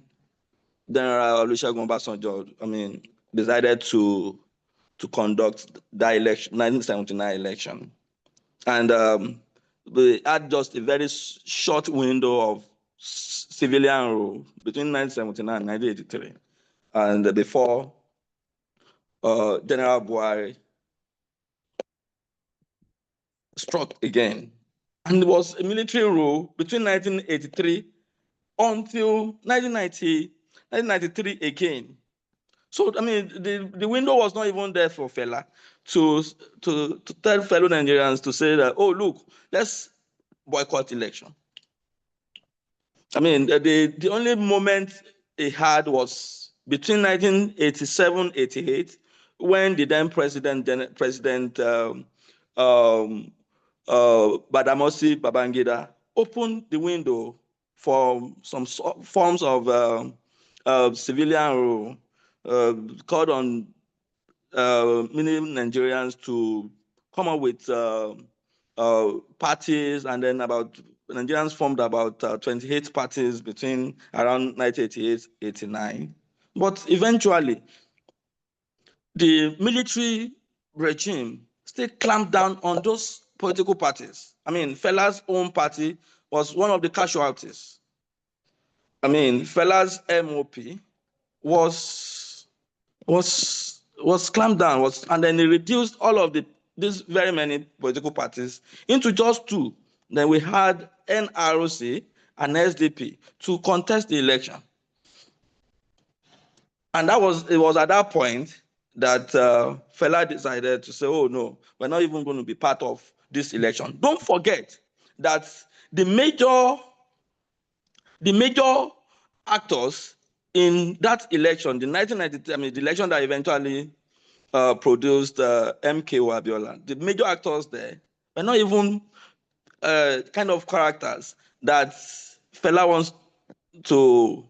B: General Olusegun Obasanjo, decided to conduct that election, 1979 election. And we had just a very short window of civilian rule between 1979 and 1983. And before General Buhari struck again. And it was a military rule between 1983 until 1993 again. So, the window was not even there for Fela to tell fellow Nigerians to say that, oh, look, let's boycott election. The only moment he had was between 1987-88, when the then President Badamasi Babangida opened the window for some forms of civilian rule, called on many Nigerians to come up with parties, and then Nigerians formed about 28 parties between around 1988-89. But eventually, the military regime still clamped down on those political parties. Fela's own party was one of the casualties. Fela's MOP was clamped down, and then they reduced all of these very many political parties into just two. Then we had NROC and SDP to contest the election. And it was at that point that Fela decided to say, oh no, we're not even going to be part of this election. Don't forget that the major actors in that election, the 1993, the election that eventually produced MKO Abiola, the major actors there were not even kind of characters that Fela wants to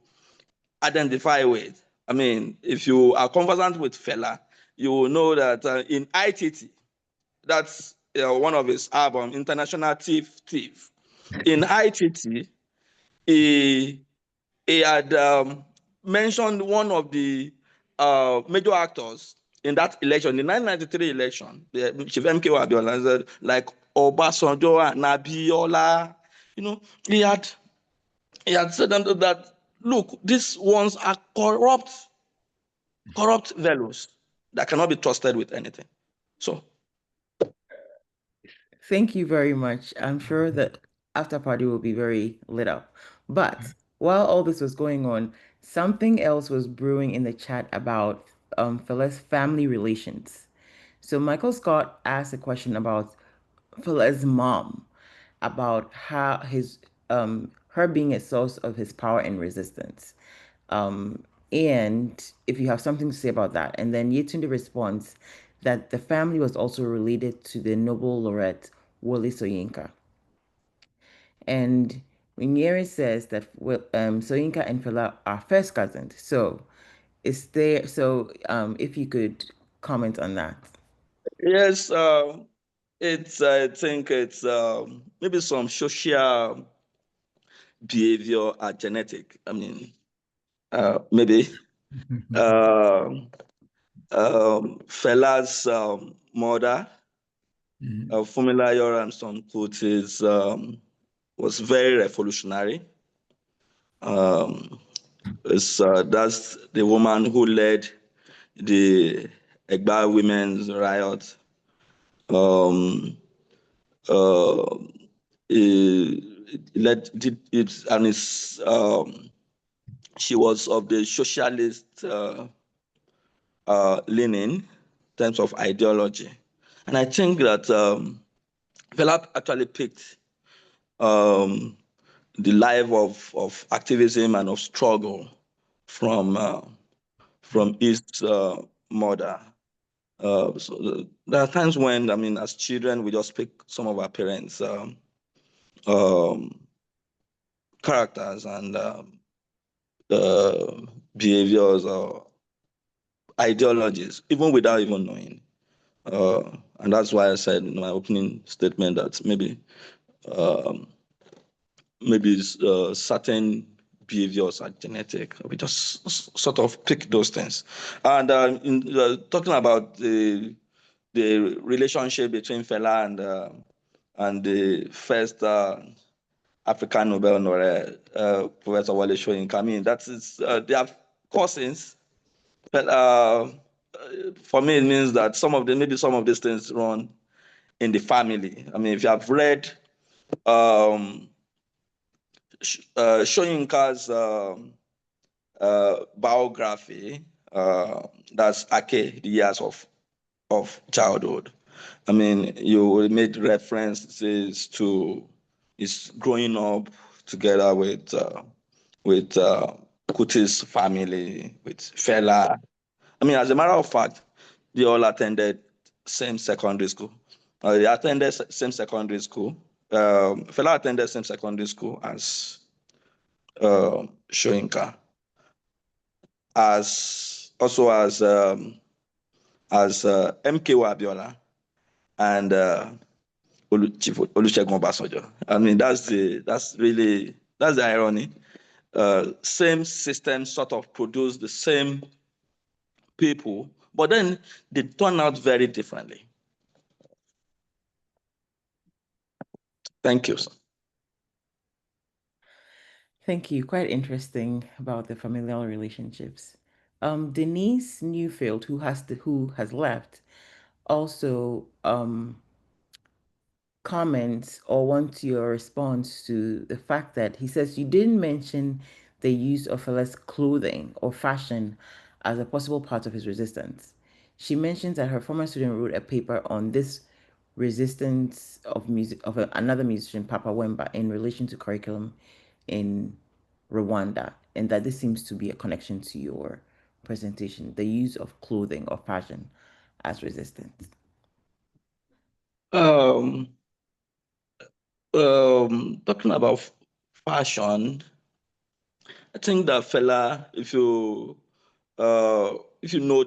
B: identify with. If you are conversant with Fela, you will know that in ITT, that's one of his albums, International Thief. In ITT, he had mentioned one of the major actors in that election, the 1993 election, the Chief MKO Abiola, said, like Obasanjo and Abiola. He had said that, look, these ones are corrupt fellows that cannot be trusted with anything. So,
A: thank you very much. I'm sure that after party will be very lit up. But while all this was going on, something else was brewing in the chat about Fela's family relations. So Michael Scott asked a question about Fela's mom, about how her being a source of his power and resistance. And if you have something to say about that. And then Yetunde responds that the family was also related to the Nobel laureate Wole Soyinka. And Nyeri says that Soyinka and Fela are first cousins. So if you could comment on that.
B: Yes, it's I think it's maybe some social behavior are genetic. I mean, maybe Fela's mother, Funmilayo Ramson Kuti, was very revolutionary. That's the woman who led the Egba women's riot. She was of the socialist leaning in terms of ideology. And I think that Fela actually picked the life of activism and of struggle from his mother. So there are times when, I mean, as children, we just pick some of our parents' characters and behaviors or ideologies, even without even knowing. And that's why I said in my opening statement that maybe certain behaviors are genetic. We just sort of pick those things. And talking about the relationship between Fela and the first African Nobel laureate, Professor Wole Soyinka, I mean, that is they are cousins. But for me, it means that maybe some of these things run in the family. I mean, if you have read Soyinka's biography, that's Ake, the years of childhood. I mean, you made references to his growing up together with Kuti's family, with Fela. I mean, as a matter of fact, they all attended same secondary school. They attended same secondary school. Fela attended same secondary school as Soyinka, as MK Abiola and Chief Olusegun Obasanjo. I mean, that's the irony. Same system sort of produced the same people, but then they turn out very differently. Thank you, sir.
A: Thank you. Quite interesting about the familial relationships. Denise Newfield, who has left, also comments or wants your response to the fact that he says you didn't mention the use of Fela's clothing or fashion as a possible part of his resistance. She mentions that her former student wrote a paper on this resistance of music of another musician, Papa Wemba, in relation to curriculum in Rwanda, and that this seems to be a connection to your presentation, the use of clothing or fashion as resistance.
B: Talking about fashion, I think that Fela, if you know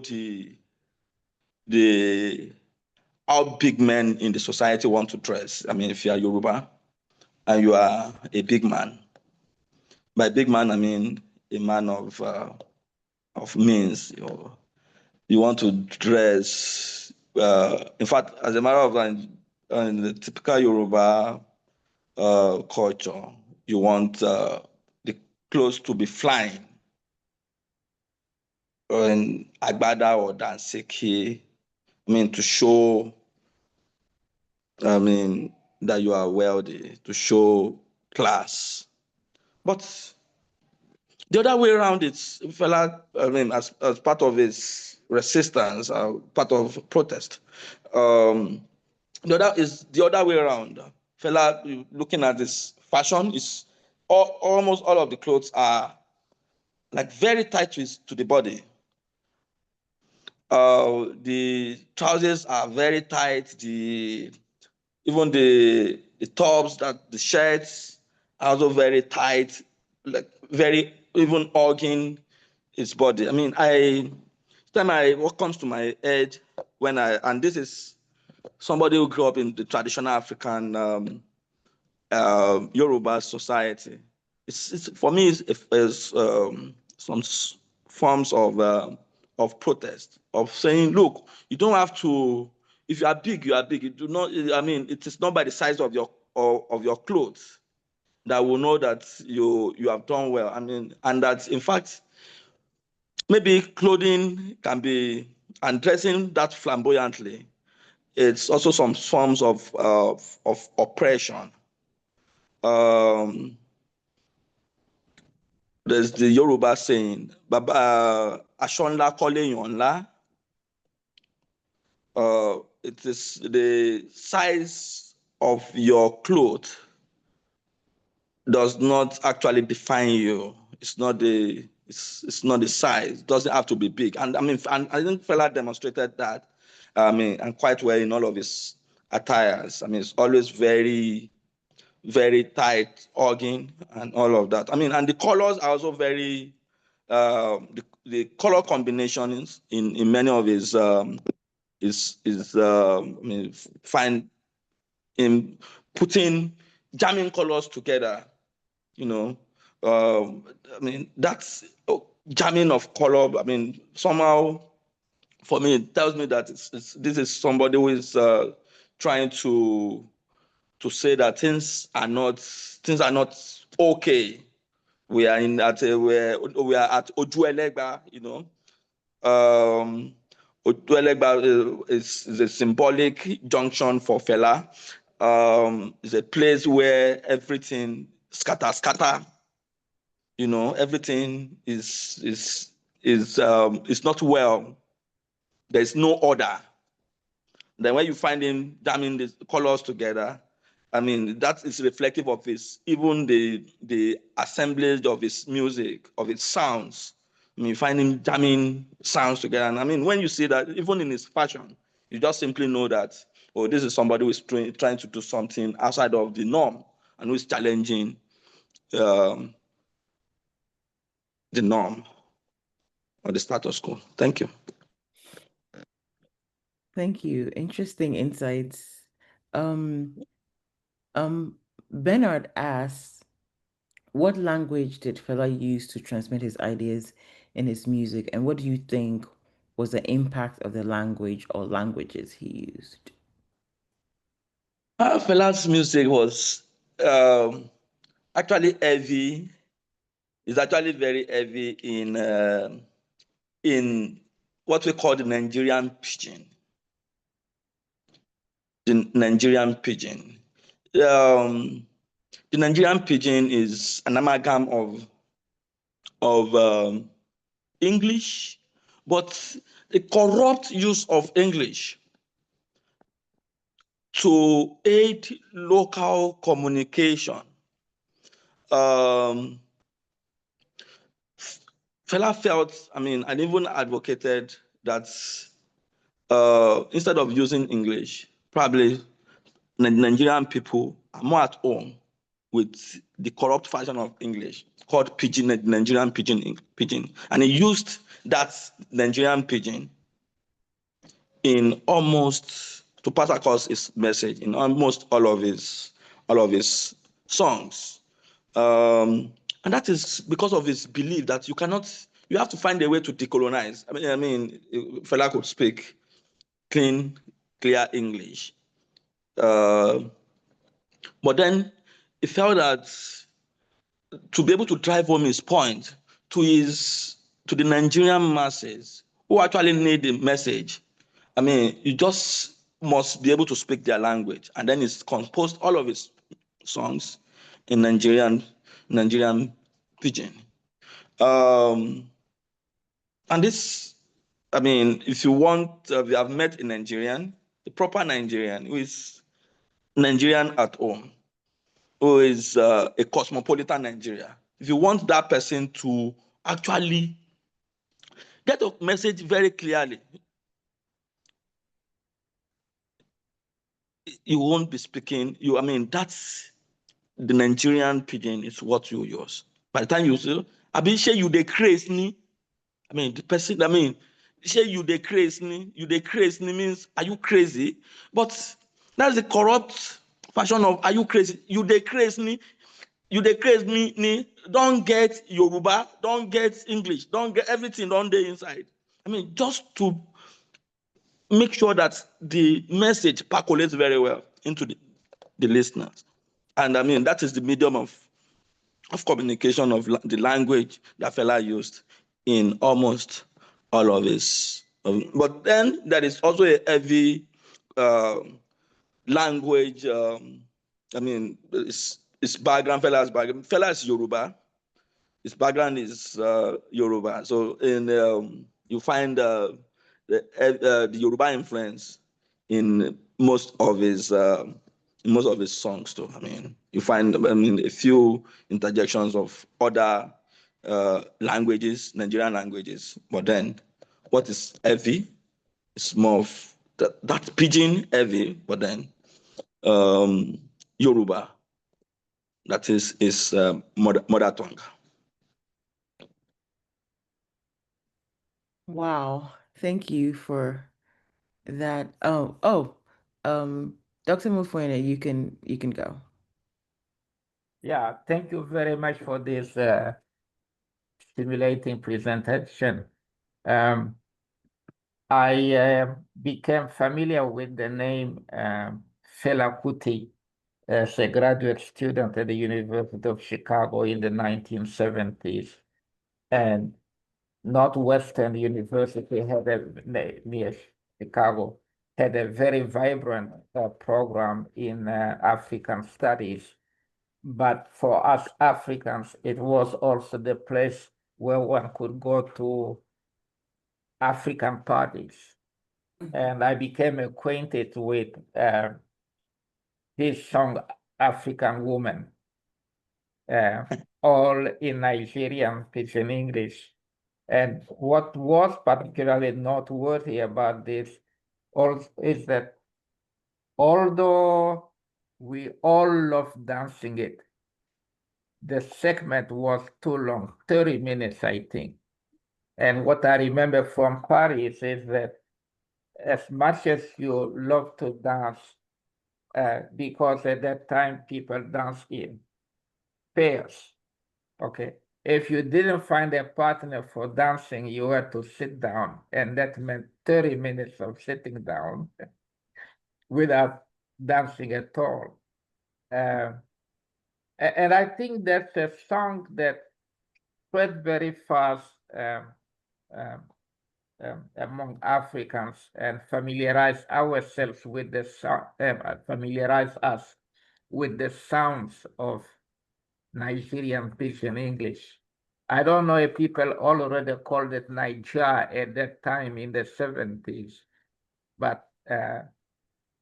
B: the how big men in the society want to dress. I mean, if you are Yoruba and you are a big man, by big man I mean a man of means. You want to dress. In fact, as a matter of fact, in the typical Yoruba culture, you want the clothes to be flying, in agbada or danseki. I mean, to show, I mean, that you are wealthy, to show class. But the other way around, it's Fela, I mean, as part of his resistance, part of protest. The other way around. Fela, looking at this fashion, is almost all of the clothes are like very tight to the body. The trousers are very tight. Even the tops, that the shirts are also very tight, like very even hugging his body. I mean, what comes to my head and this is somebody who grew up in the traditional African Yoruba society. It's for me, it's some forms of protest, of saying, look, you don't have to. If you are big, you are big. You do not. I mean, it is not by the size of your clothes that will know that you have done well. I mean, and that in fact, maybe clothing can be, and dressing that flamboyantly. It's also some forms of oppression. Um, There's the Yoruba saying, Baba Ashonla Kole it is the size of your clothes does not actually define you. It's not the size. It doesn't have to be big. And I mean, and I think Fela demonstrated that. I mean, and quite well in all of his attires. I mean, it's always very, very tight, hugging, and all of that. I mean, and the colors are also very. The color combinations in many of his I mean, find in putting jamming colors together. You know, I mean that's jamming of color. I mean somehow for me it tells me that this is somebody who is trying to say that things are not okay. We are we are at Ojuelegba, you know. Ojuelegba is a symbolic junction for Fela. It's a place where everything scatter. You know, everything is not well. There's no order. Then when you find him jamming the colors together, I mean, that is reflective of even the assemblage of his music, of his sounds. I mean, you find him jamming sounds together. And I mean, when you see that, even in his fashion, you just simply know that, oh, this is somebody who is trying to do something outside of the norm and who is challenging um, the norm or the status quo. Thank you.
A: Thank you. Interesting insights. Bernard asks, what language did Fela use to transmit his ideas in his music, and what do you think was the impact of the language or languages he used?
B: Fela's music was actually heavy. It's actually very heavy in what we call the Nigerian pidgin. The Nigerian pidgin. The Nigerian pidgin is an amalgam of English, but the corrupt use of English to aid local communication. Fela felt, I mean, and even advocated that instead of using English, probably Nigerian people are more at home with the corrupt version of English called pidgin, Nigerian pidgin. And he used that Nigerian pidgin in almost to pass across his message in almost all of his songs. And that is because of his belief that you have to find a way to decolonize. I mean, Fela could speak clean, clear English. But then he felt that to be able to drive home his point to the Nigerian masses who actually need the message, I mean, you just must be able to speak their language. And then he's composed all of his songs in Nigerian pidgin. And this, I mean, if you want, we have met a Nigerian, a proper Nigerian, who is Nigerian at home, who is a cosmopolitan Nigeria. If you want that person to actually get a message very clearly, you won't be speaking. I mean, that's the Nigerian pidgin is what you use. By the time you say, I mean, say you dey craze ni. I mean, the person, I mean, say you dey craze ni. You dey craze ni means, are you crazy? But that's the corrupt version of, are you crazy? You dey craze ni. You dey craze ni. Don't get Yoruba, don't get English, don't get everything on the inside. I mean, just to make sure that the message percolates very well into the listeners. And I mean, that is the medium of communication of the language that Fela used in almost all of his. But then there is also a heavy language. I mean, his background, Fela's background. Fela is Yoruba. His background is Yoruba. So in you find the Yoruba influence in most of his songs too. I mean, you find a few interjections of other languages, Nigerian languages. But then, what is heavy is more of that pidgin heavy. But then, Yoruba, that is his mother tongue.
A: Wow, thank you for that. Dr. Mufwene, you can go.
G: Yeah, thank you very much for this stimulating presentation. I became familiar with the name Fela Kuti as a graduate student at the University of Chicago in the 1970s. And Northwestern University had near Chicago had a very vibrant program in African studies. But for us Africans, it was also the place where one could go to African parties. And I became acquainted with this song, African Woman, all in Nigerian Pidgin English. And what was particularly noteworthy about this is that although we all love dancing it, the segment was too long, 30 minutes, I think. And what I remember from Paris is that as much as you love to dance, because at that time people danced in pairs, okay? If you didn't find a partner for dancing, you had to sit down, and that meant 30 minutes of sitting down without dancing at all. And I think that's a song that spread very fast among Africans and familiarize ourselves with the familiarize us with the sounds of Nigerian Pidgin English. I don't know if people already called it Niger at that time in the 70s, but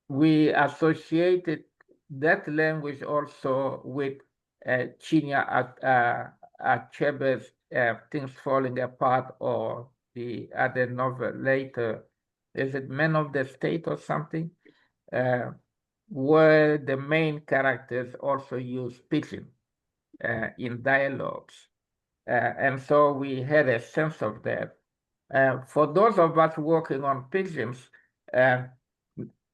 G: we associated that language also with Chinya Achebe's Things Falling Apart, or the other novel later, is it Men of the State or something, where the main characters also use pidgin in dialogues. And so we had a sense of that. For those of us working on pidgins,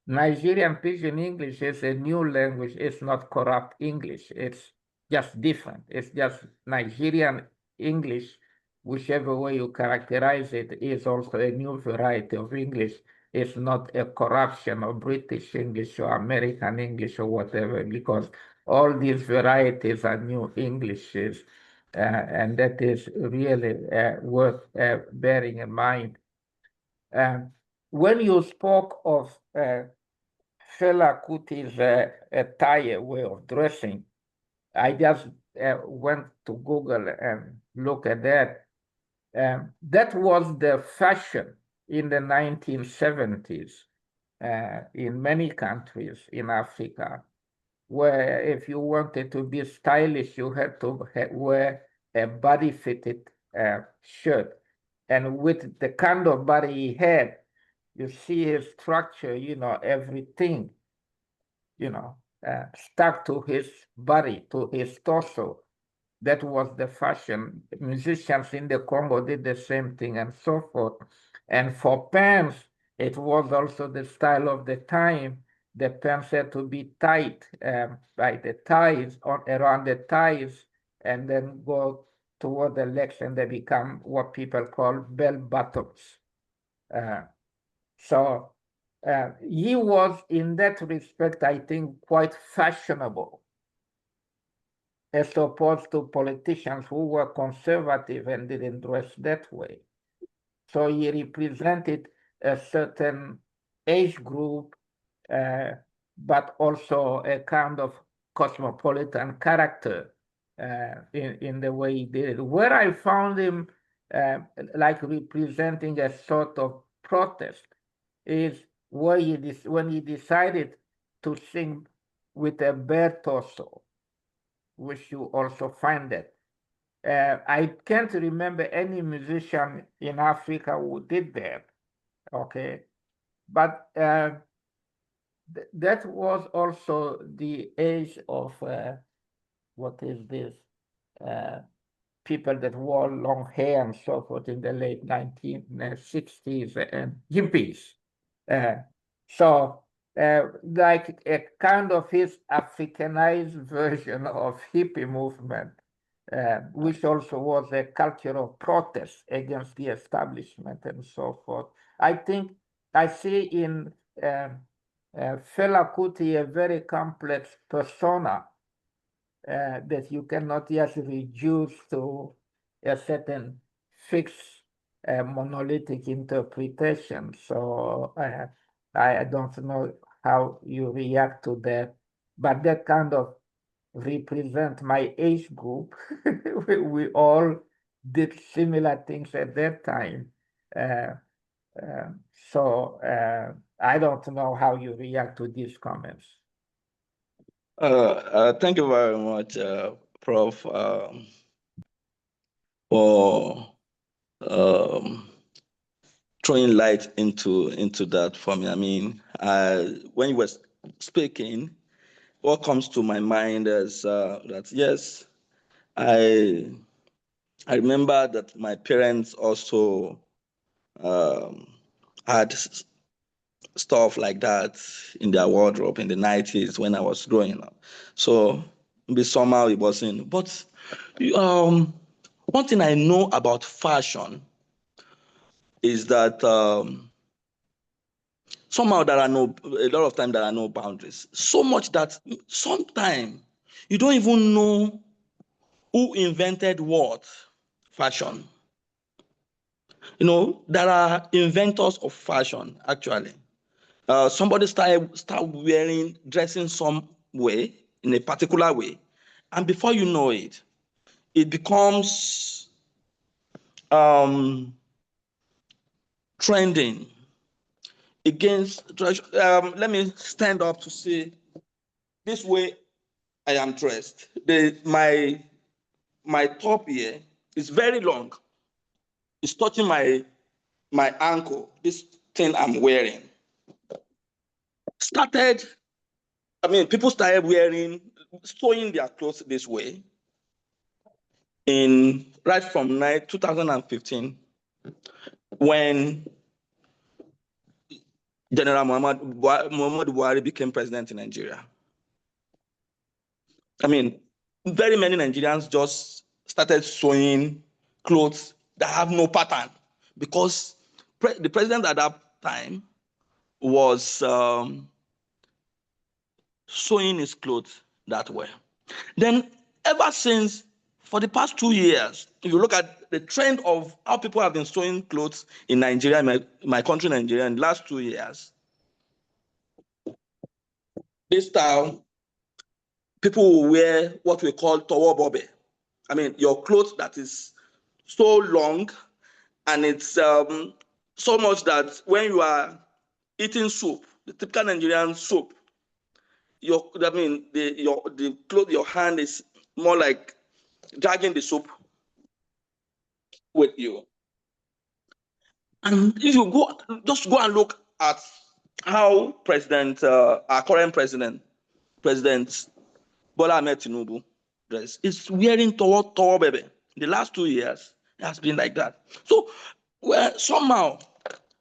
G: Nigerian Pidgin English is a new language. It's not corrupt English. It's just different. It's just Nigerian English, whichever way you characterize it, is also a new variety of English. It's not a corruption of British English or American English or whatever, because all these varieties are new Englishes. And that is really worth bearing in mind. When you spoke of Fela Kuti's attire, way of dressing, I just went to Google and look at that. That was the fashion in the 1970s in many countries in Africa, where if you wanted to be stylish, you had to wear a body-fitted shirt. And with the kind of body he had, you see his structure, you know, everything. stuck to his body, to his torso. That was the fashion. Musicians in the Congo did the same thing and so forth. And for pants, it was also the style of the time. The pants had to be tight by the thighs, around the thighs, and then go toward the legs, and they become what people call bell bottoms. So he was, in that respect, I think, quite fashionable, as opposed to politicians who were conservative and didn't dress that way. So he represented a certain age group, but also a kind of cosmopolitan character in the way he did it. Where I found him like representing a sort of protest is when he decided to sing with a bare torso, which you also find that. I can't remember any musician in Africa who did that, okay? But that was also the age of, what is this? People that wore long hair and so forth in the late 1960s and hippies. So like a kind of his Africanized version of hippie movement, which also was a culture of protest against the establishment and so forth. I think I see in Fela Kuti a very complex persona that you cannot just reduce to a certain fixed monolithic interpretation. So I don't know how you react to that, but that kind of represent my age group. We all did similar things at that time. So I don't know how you react to these comments.
B: Thank you very much, Prof, for throwing light into that for me. I mean, when you were speaking, what comes to my mind is that yes, I remember that my parents also had stuff like that in their wardrobe in the 90s when I was growing up. So maybe somehow it wasn't. But one thing I know about fashion is that somehow a lot of time there are no boundaries. So much that sometimes you don't even know who invented what fashion. You know, there are inventors of fashion, actually. Somebody start dressing some way, in a particular way, and before you know it, it becomes trending against. Let me stand up to say, this way I am dressed. My top here is very long. It's touching my ankle. This thing I'm wearing people started sewing their clothes this way right from 2015, when General Muhammad Buhari became president in Nigeria. I mean, very many Nigerians just started sewing clothes that have no pattern, because the president at that time was sewing his clothes that way. Then ever since, for the past 2 years, if you look at the trend of how people have been sewing clothes in Nigeria, my country, Nigeria, in the last 2 years, this style, people will wear what we call towo bobe. I mean, your clothes that is so long, and it's so much that when you are eating soup, the typical Nigerian soup, your hand is more like dragging the soup with you. And if you just go and look at how our current president President Bola Ahmed Tinubu dress is wearing Toro Bebe. The last 2 years, it has been like that. So, well, somehow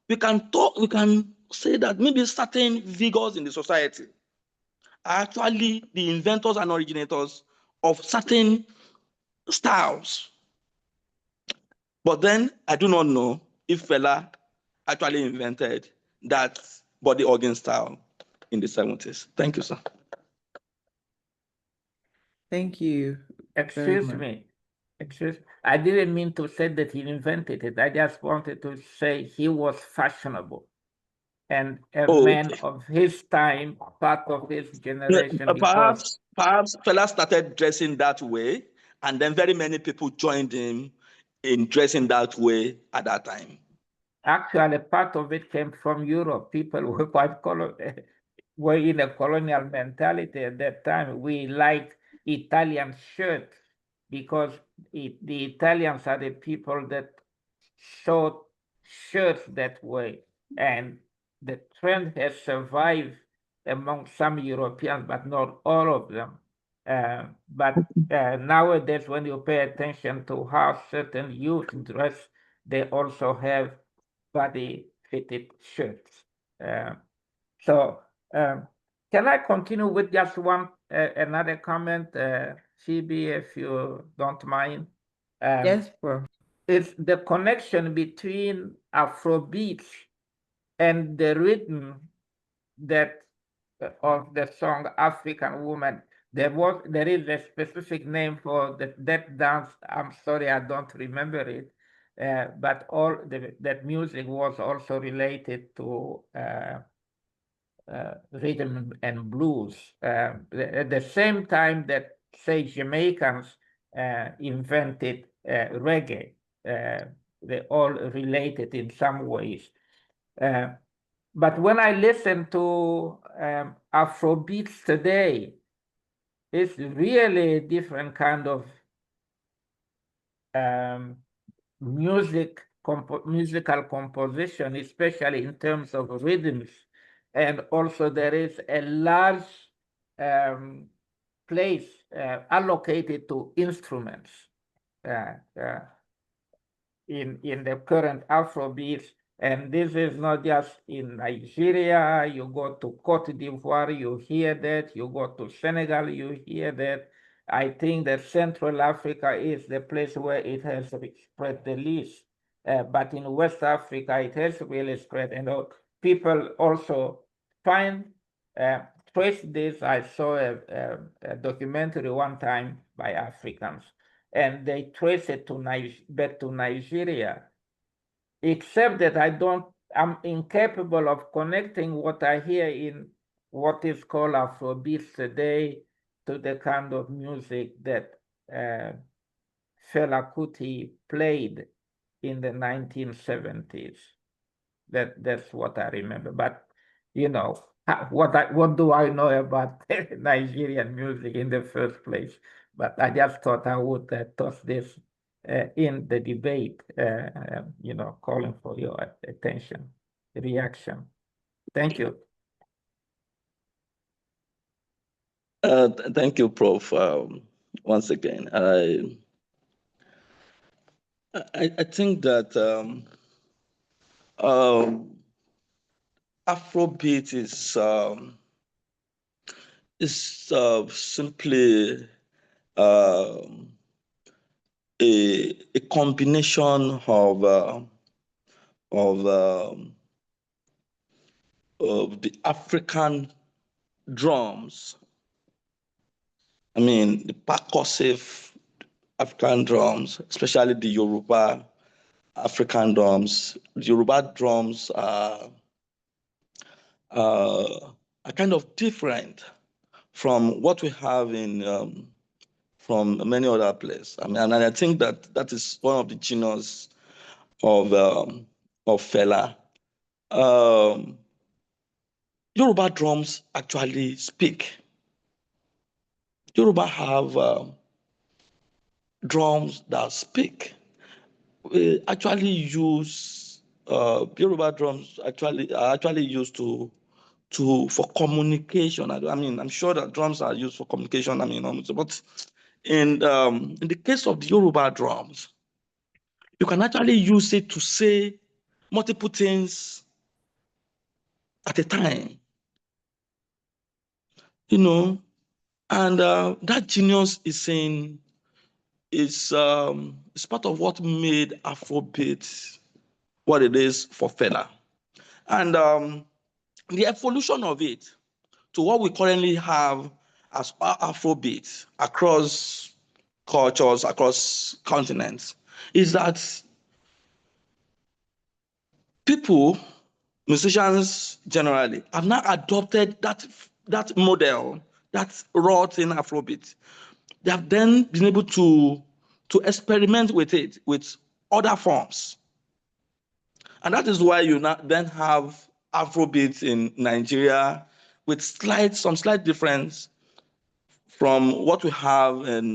B: we can say that maybe certain figures in the society are actually the inventors and originators of certain styles. But then I do not know if Fela actually invented that body organ style in the 70s. Thank you, sir.
A: Thank you very
G: Excuse
A: much.
G: me. I didn't mean to say that he invented it. I just wanted to say he was fashionable and a man of his time, part of his generation.
B: Perhaps Fela started dressing that way, and then very many people joined him in dressing that way at that time.
G: Actually, part of it came from Europe. People were were in a colonial mentality at that time. We liked Italian shirts because the Italians are the people that showed shirts that way. And the trend has survived among some Europeans, but not all of them. But nowadays, when you pay attention to how certain youth dress, they also have body fitted shirts. So can I continue with just one another comment, Phoebe, if you don't mind?
A: Yes, bro.
G: It's the connection between Afrobeat and the rhythm that of the song African Woman. There is a specific name for that dance. I'm sorry, I don't remember it. But that music was also related to rhythm and blues. At the same time that, say, Jamaicans invented reggae, they all related in some ways. But when I listen to Afrobeats today, it's really a different kind of musical composition, especially in terms of rhythms. And also there is a large place allocated to instruments in the current Afrobeats. And this is not just in Nigeria. You go to Cote d'Ivoire, you hear that. You go to Senegal, you hear that. I think that Central Africa is the place where it has spread the least. But in West Africa, it has really spread. And people also trace this. I saw a documentary one time by Africans, and they trace it back to Nigeria. Except that I'm incapable of connecting what I hear in what is called Afrobeat today to the kind of music that Fela Kuti played in the 1970s. That's what I remember. But what do I know about Nigerian music in the first place? But I just thought I would toss this in the debate, calling for your attention, reaction. Thank you.
B: Thank you, Prof. Once again, I think that Afrobeat is simply a combination of the African drums. I mean, the percussive African drums, especially the Yoruba African drums. The Yoruba drums are kind of different from what we have from many other places. I mean, and I think that is one of the genius of Fela. Yoruba drums actually speak. Yoruba have drums that speak. We actually use Yoruba drums are actually used to for communication. I mean, I'm sure that drums are used for communication. I mean, but in the case of the Yoruba drums, you can actually use it to say multiple things at a time, you know, and that genius is part of what made Afrobeat what it is for Fela, and the evolution of it to what we currently have as Afrobeat across cultures, across continents, is that people, musicians generally, have now adopted that model, that wrought in Afrobeat. They have then been able to experiment with it with other forms, and that is why you now then have Afrobeat in Nigeria with some slight difference from what we have in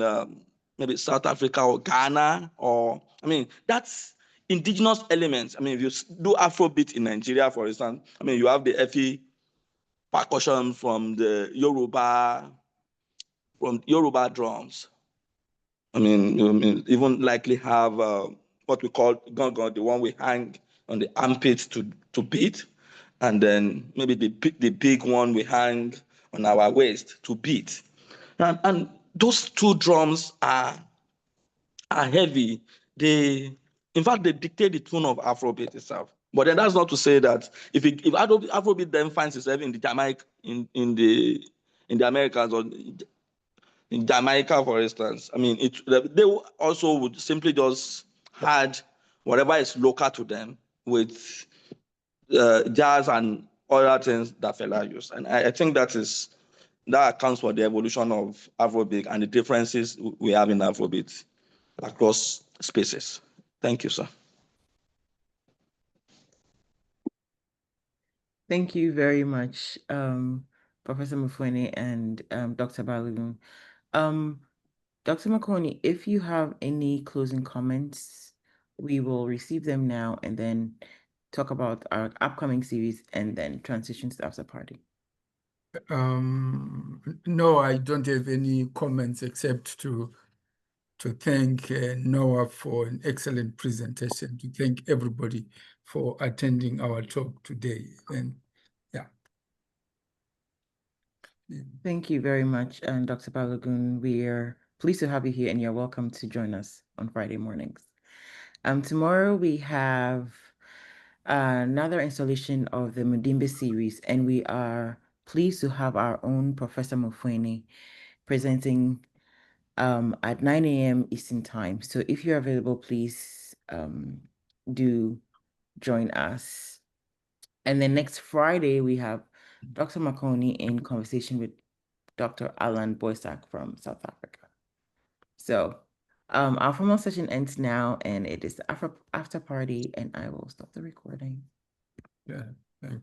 B: maybe South Africa or Ghana, or I mean that's indigenous elements. I mean, if you do Afrobeat in Nigeria, for instance, I mean you have the Efi percussion from the Yoruba drums. I mean, you even likely have what we call gongon, the one we hang on the armpit to beat, and then maybe the big one we hang on our waist to beat. And those two drums are heavy. In fact, they dictate the tune of Afrobeat itself. But then that's not to say that if Afrobeat then finds itself in the Jamaica, in the Americas, or in Jamaica, for instance, I mean, they also would simply just add whatever is local to them with jazz and other things that Fela used. And I think that accounts for the evolution of Afrobeat and the differences we have in Afrobeat across spaces. Thank you, sir.
A: Thank you very much, Professor Mufwene and Dr. Balogun. Dr. Makoni, if you have any closing comments, we will receive them now and then talk about our upcoming series and then transition to the after party.
C: No, I don't have any comments except to thank Noah for an excellent presentation, to thank everybody for attending our talk today. And yeah.
A: Thank you very much, Dr. Balogun. We are pleased to have you here and you're welcome to join us on Friday mornings. Tomorrow we have another installation of the Mudimbe series, and we are pleased to have our own Professor Mufwene presenting at 9 a.m. Eastern Time. So if you're available, please do join us. And then next Friday, we have Dr. Makoni in conversation with Dr. Alan Boysak from South Africa. So our formal session ends now, and it is the after party, and I will stop the recording.
C: Yeah.